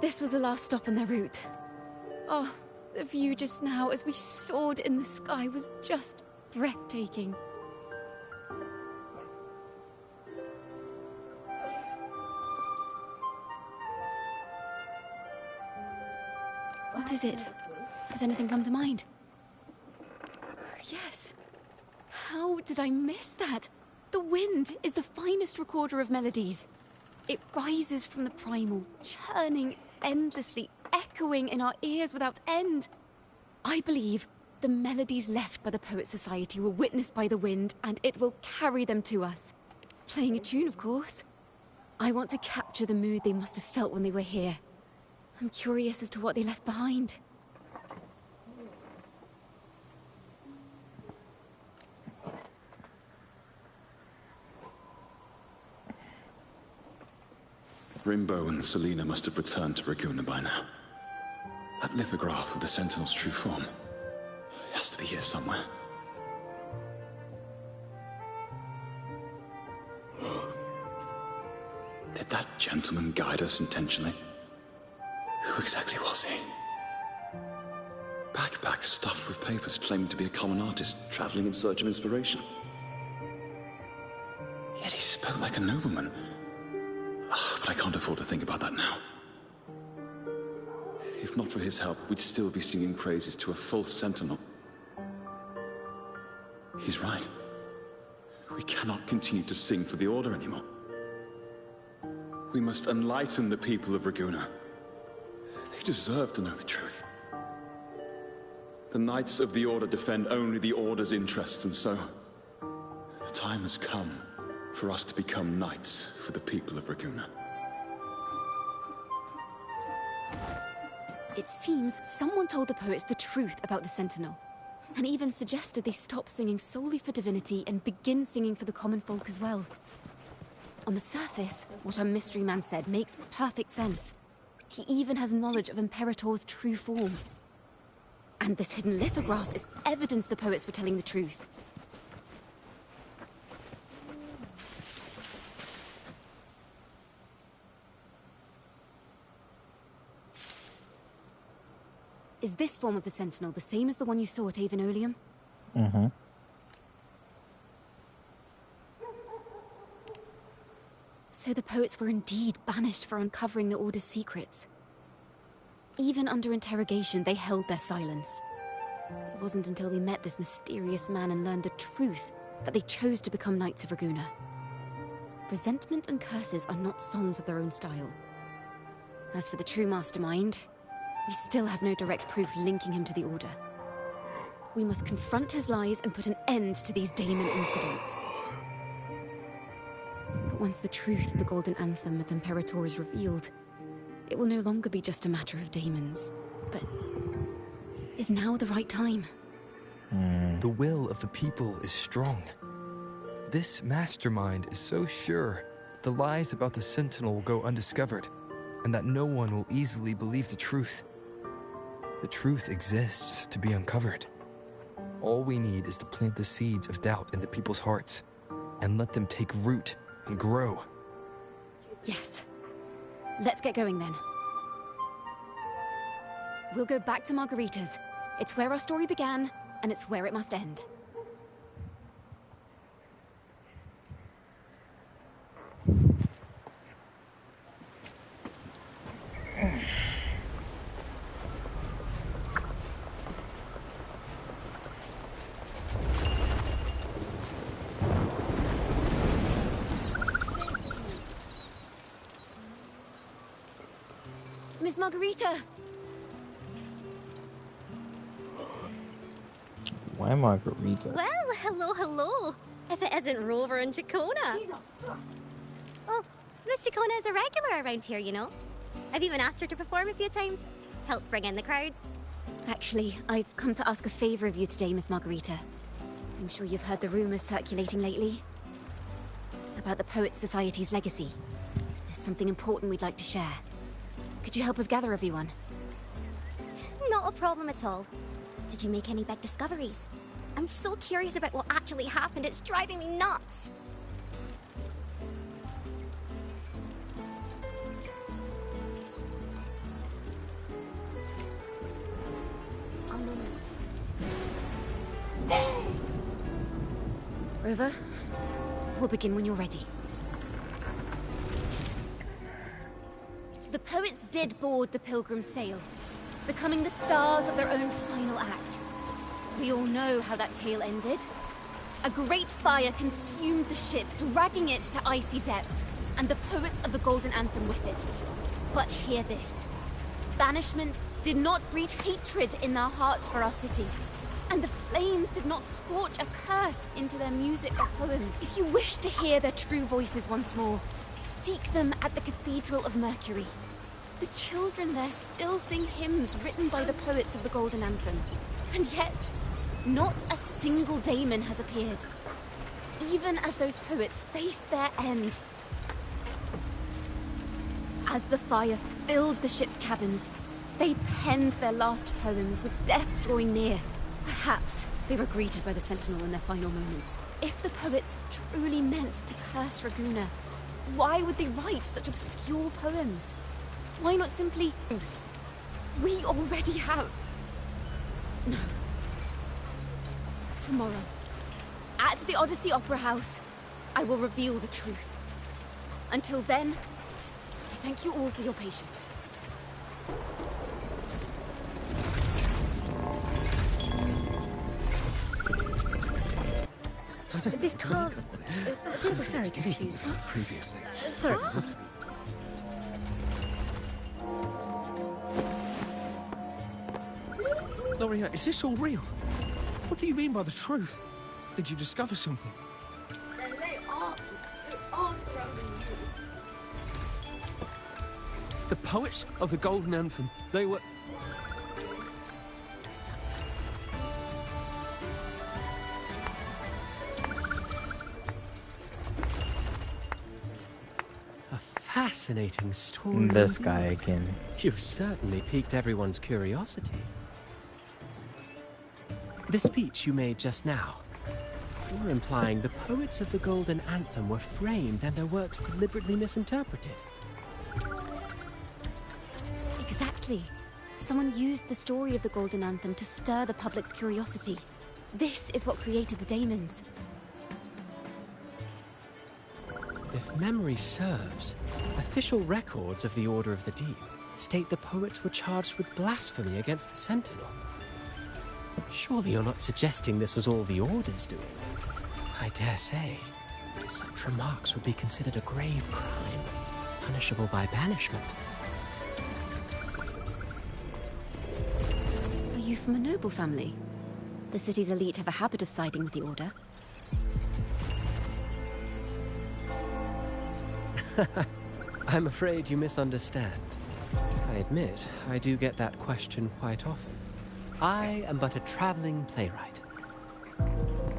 This was the last stop on their route. Oh, the view just now as we soared in the sky was just breathtaking. What is it? Has anything come to mind? Yes. How did I miss that? The wind is the finest recorder of melodies. It rises from the primal, churning endlessly, echoing in our ears without end. I believe the melodies left by the Poet Society were witnessed by the wind, and it will carry them to us. Playing a tune, of course. I want to capture the mood they must have felt when they were here. I'm curious as to what they left behind. Rimbo and Selena must have returned to Raguna by now. That lithograph of the Sentinel's true form. It has to be here somewhere. Did that gentleman guide us intentionally? Who exactly was he? Backpack stuffed with papers claiming to be a common artist traveling in search of inspiration. Yet he spoke like a nobleman. But I can't afford to think about that now. If not for his help, we'd still be singing praises to a false sentinel. He's right. We cannot continue to sing for the Order anymore. We must enlighten the people of Raguna. They deserve to know the truth. The Knights of the Order defend only the Order's interests, and so the time has come for us to become knights for the people of Raguna. It seems someone told the poets the truth about the Sentinel, and even suggested they stop singing solely for divinity and begin singing for the common folk as well. On the surface, what our mystery man said makes perfect sense. He even has knowledge of Imperator's true form. And this hidden lithograph is evidence the poets were telling the truth. Is this form of the Sentinel the same as the one you saw at Avenolium? Mm-hmm. So the poets were indeed banished for uncovering the Order's secrets. Even under interrogation, they held their silence. It wasn't until they met this mysterious man and learned the truth that they chose to become Knights of Raguna. Resentment and curses are not songs of their own style. As for the true mastermind, we still have no direct proof linking him to the Order. We must confront his lies and put an end to these Daemon incidents. But once the truth of the Golden Anthem at Imperator is revealed, it will no longer be just a matter of daemons. But is now the right time? The will of the people is strong. This mastermind is so sure that the lies about the Sentinel will go undiscovered, and that no one will easily believe the truth. The truth exists to be uncovered. All we need is to plant the seeds of doubt in the people's hearts, and let them take root and grow. Yes. Let's get going then. We'll go back to Margarita's. It's where our story began, and it's where it must end. Miss Margarita! Why Margarita? Well, hello, hello. If it isn't Rover and Chacona. Well, Miss Chacona is a regular around here, you know. I've even asked her to perform a few times. Helps bring in the crowds. Actually, I've come to ask a favor of you today, Miss Margarita. I'm sure you've heard the rumors circulating lately about the Poets Society's legacy. There's something important we'd like to share. Could you help us gather everyone? Not a problem at all. Did you make any big discoveries? I'm so curious about what actually happened, it's driving me nuts. Rover, we'll begin when you're ready. The poets did board the Pilgrim's sail, becoming the stars of their own final act. We all know how that tale ended. A great fire consumed the ship, dragging it to icy depths, and the poets of the Golden Anthem with it. But hear this. Banishment did not breed hatred in their hearts for our city. And the flames did not scorch a curse into their music or poems. If you wish to hear their true voices once more, seek them at the Cathedral of Mercury. The children there still sing hymns written by the poets of the Golden Anthem. And yet, not a single daemon has appeared. Even as those poets faced their end. As the fire filled the ship's cabins, they penned their last poems with death drawing near. Perhaps they were greeted by the Sentinel in their final moments. If the poets truly meant to curse Raguna, why would they write such obscure poems? Why not simply... We already have... No. Tomorrow, at the Odyssey Opera House, I will reveal the truth. Until then, I thank you all for your patience. This can't... This is very confusing. Previously. Sorry. Loria, is this all real? What do you mean by the truth? Did you discover something? The poets of the Golden Anthem, they were... Fascinating story. This guy again. You've certainly piqued everyone's curiosity. The speech you made just now, you're implying the poets of the Golden Anthem were framed and their works deliberately misinterpreted. Exactly. Someone used the story of the Golden Anthem to stir the public's curiosity. This is what created the daemons. If memory serves, official records of the Order of the Deep state the poets were charged with blasphemy against the Sentinel. Surely you're not suggesting this was all the Order's doing? I dare say, such remarks would be considered a grave crime, punishable by banishment. Are you from a noble family? The city's elite have a habit of siding with the Order. I'm afraid you misunderstand. I admit, I do get that question quite often. I am but a traveling playwright.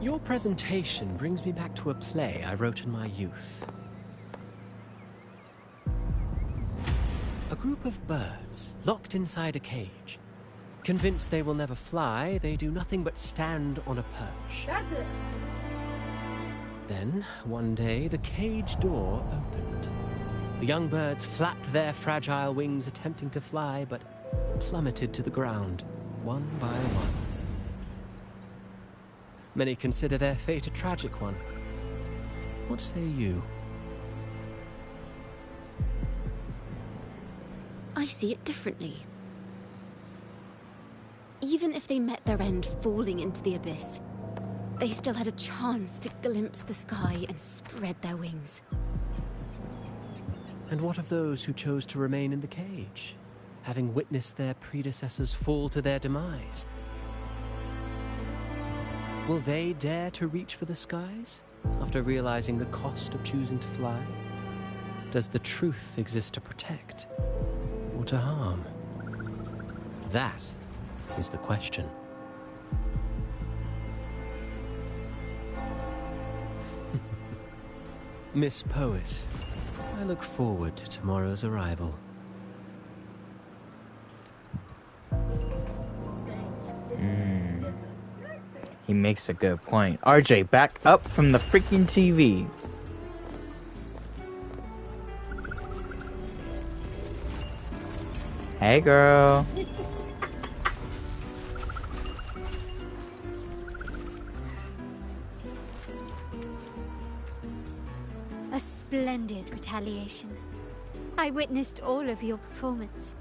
Your presentation brings me back to a play I wrote in my youth. A group of birds, locked inside a cage. Convinced they will never fly, they do nothing but stand on a perch. That's it. Then, one day, the cage door opened. The young birds flapped their fragile wings attempting to fly, but plummeted to the ground, one by one. Many consider their fate a tragic one. What say you? I see it differently. Even if they met their end falling into the abyss, they still had a chance to glimpse the sky and spread their wings. And what of those who chose to remain in the cage? having witnessed their predecessors fall to their demise. Will they dare to reach for the skies after realizing the cost of choosing to fly? Does the truth exist to protect or to harm? That is the question. Miss Poet, I look forward to tomorrow's arrival. He makes a good point. RJ, back up from the freaking TV. Hey, girl. A splendid retaliation. I witnessed all of your performance.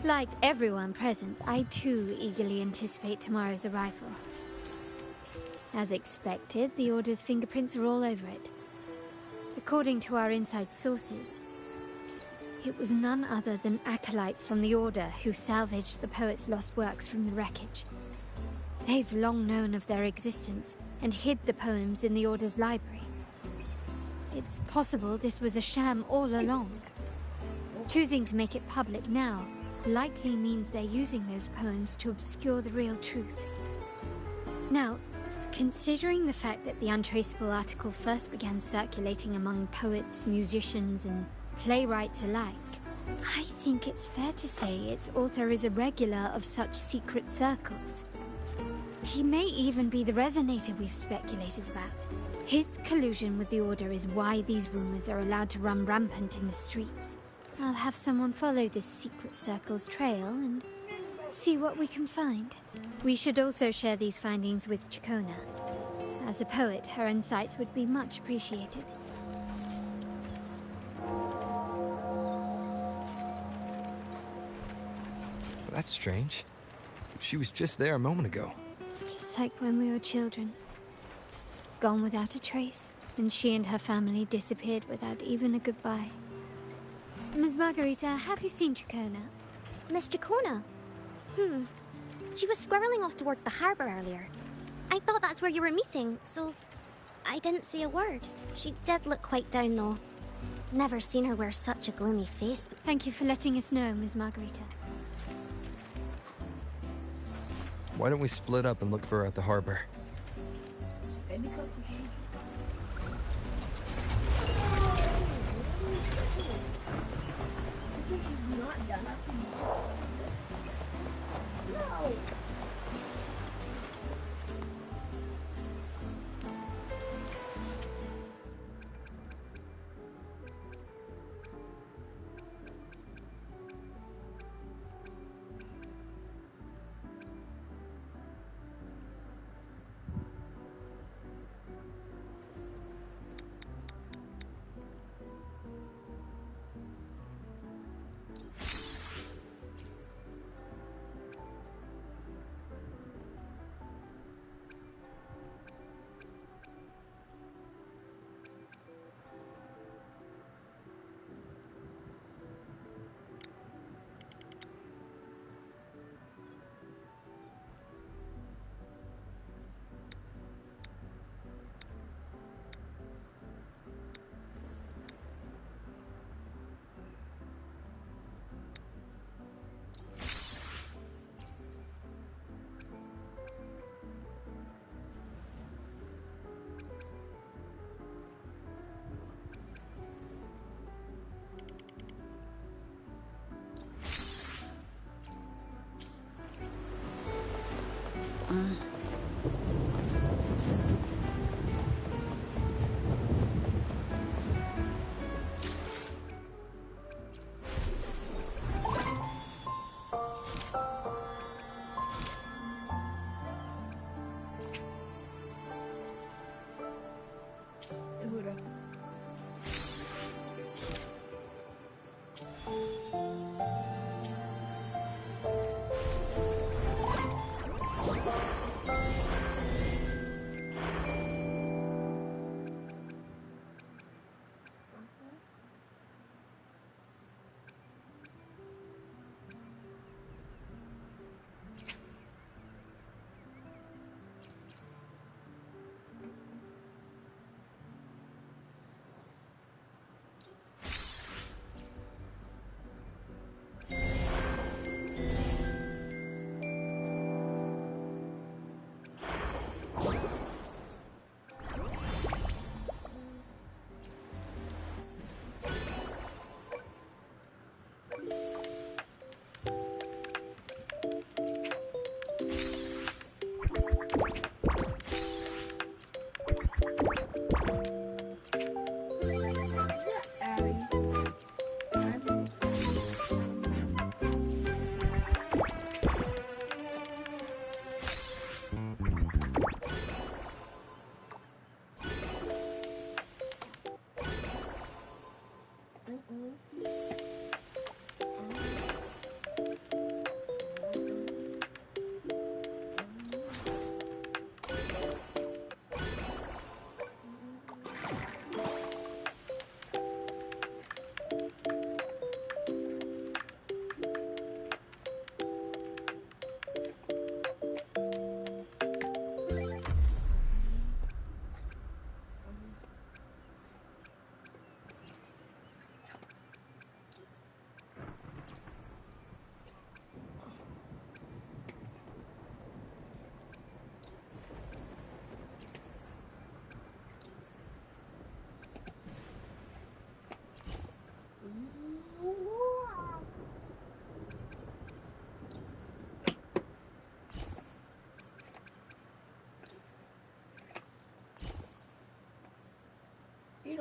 Like everyone present, I too eagerly anticipate tomorrow's arrival. As expected, the Order's fingerprints are all over it. According to our inside sources, it was none other than acolytes from the Order who salvaged the poet's lost works from the wreckage. They've long known of their existence and hid the poems in the Order's library. It's possible this was a sham all along. Choosing to make it public now likely means they're using those poems to obscure the real truth. Now, considering the fact that the untraceable article first began circulating among poets, musicians, and playwrights alike, I think it's fair to say its author is a regular of such secret circles. He may even be the resonator we've speculated about. His collusion with the Order is why these rumors are allowed to run rampant in the streets. I'll have someone follow this secret circle's trail and see what we can find. We should also share these findings with Chacona. As a poet, her insights would be much appreciated. That's strange. She was just there a moment ago. Just like when we were children. Gone without a trace, and she and her family disappeared without even a goodbye. Ms. Margarita, have you seen Chacona? Miss Chacona? She was squirreling off towards the harbour earlier. I thought that's where you were meeting, so I didn't say a word. She did look quite down, though. Never seen her wear such a gloomy face. Thank you for letting us know, Ms. Margarita. Why don't we split up and look for her at the harbor?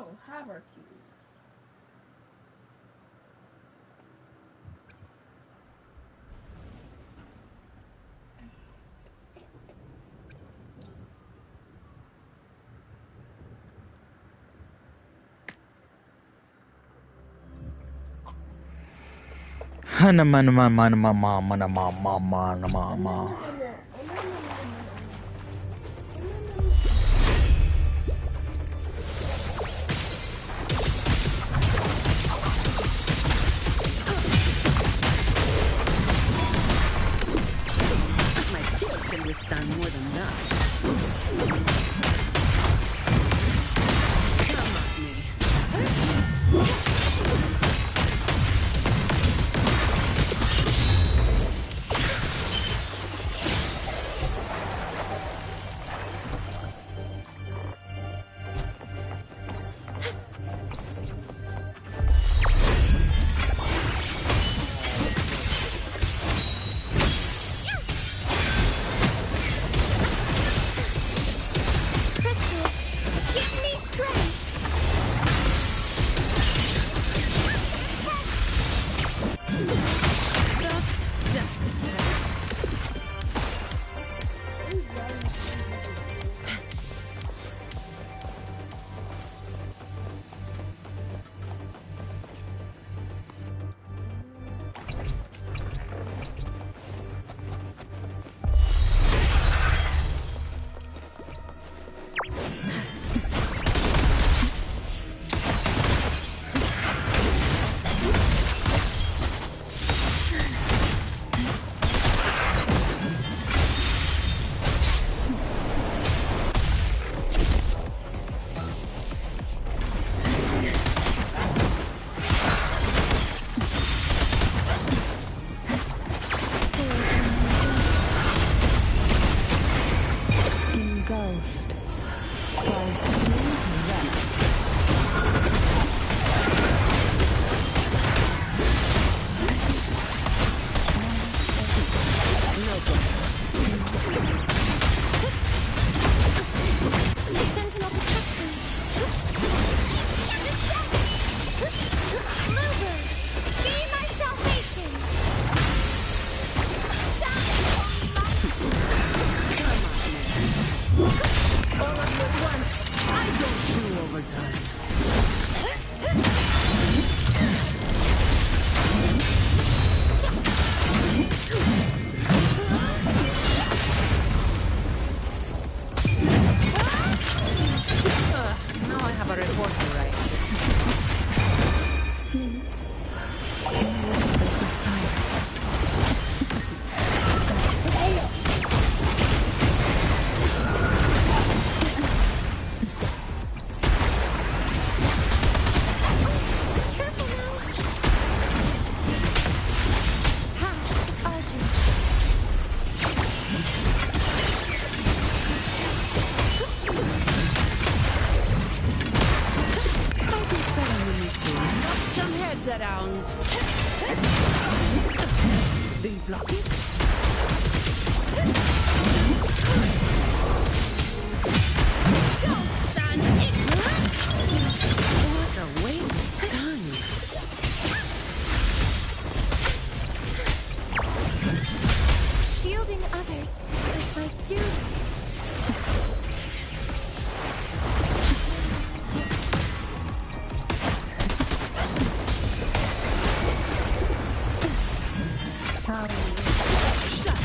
don't have our cube. My shield can withstand more than that. Come at me. Engulfed by seas wreck. Sentinel protection. Mover, be my salvation. All of you at once. I don't do overtime. Now I have a report to write. See? Whispers of silence. Knock some heads around. Do you block it? Don't stand it! What a waste of time. Shielding others is my duty. Power. Shut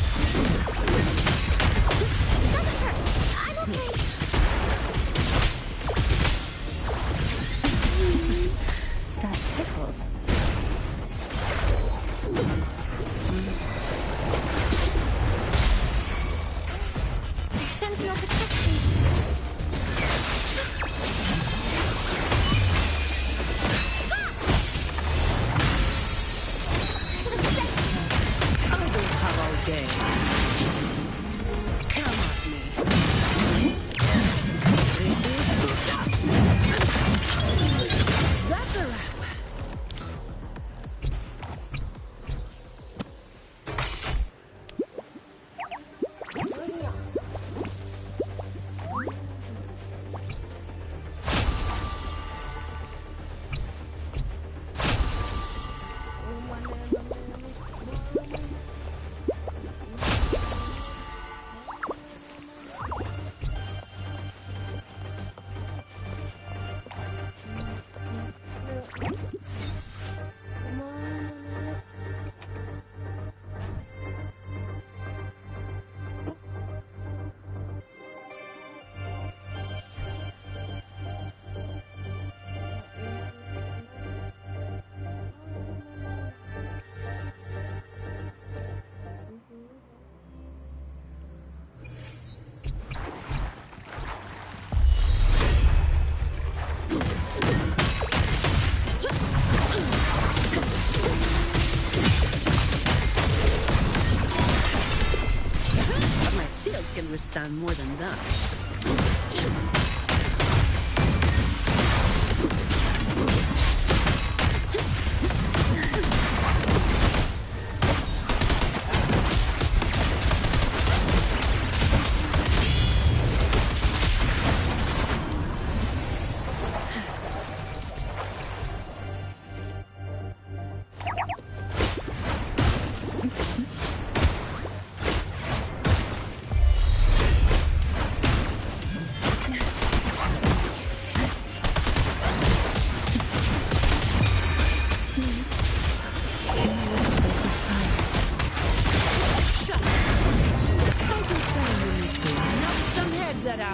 My shield can withstand more than that.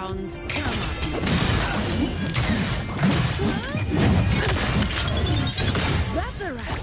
Around. Come on. That's a wrap.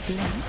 Blank.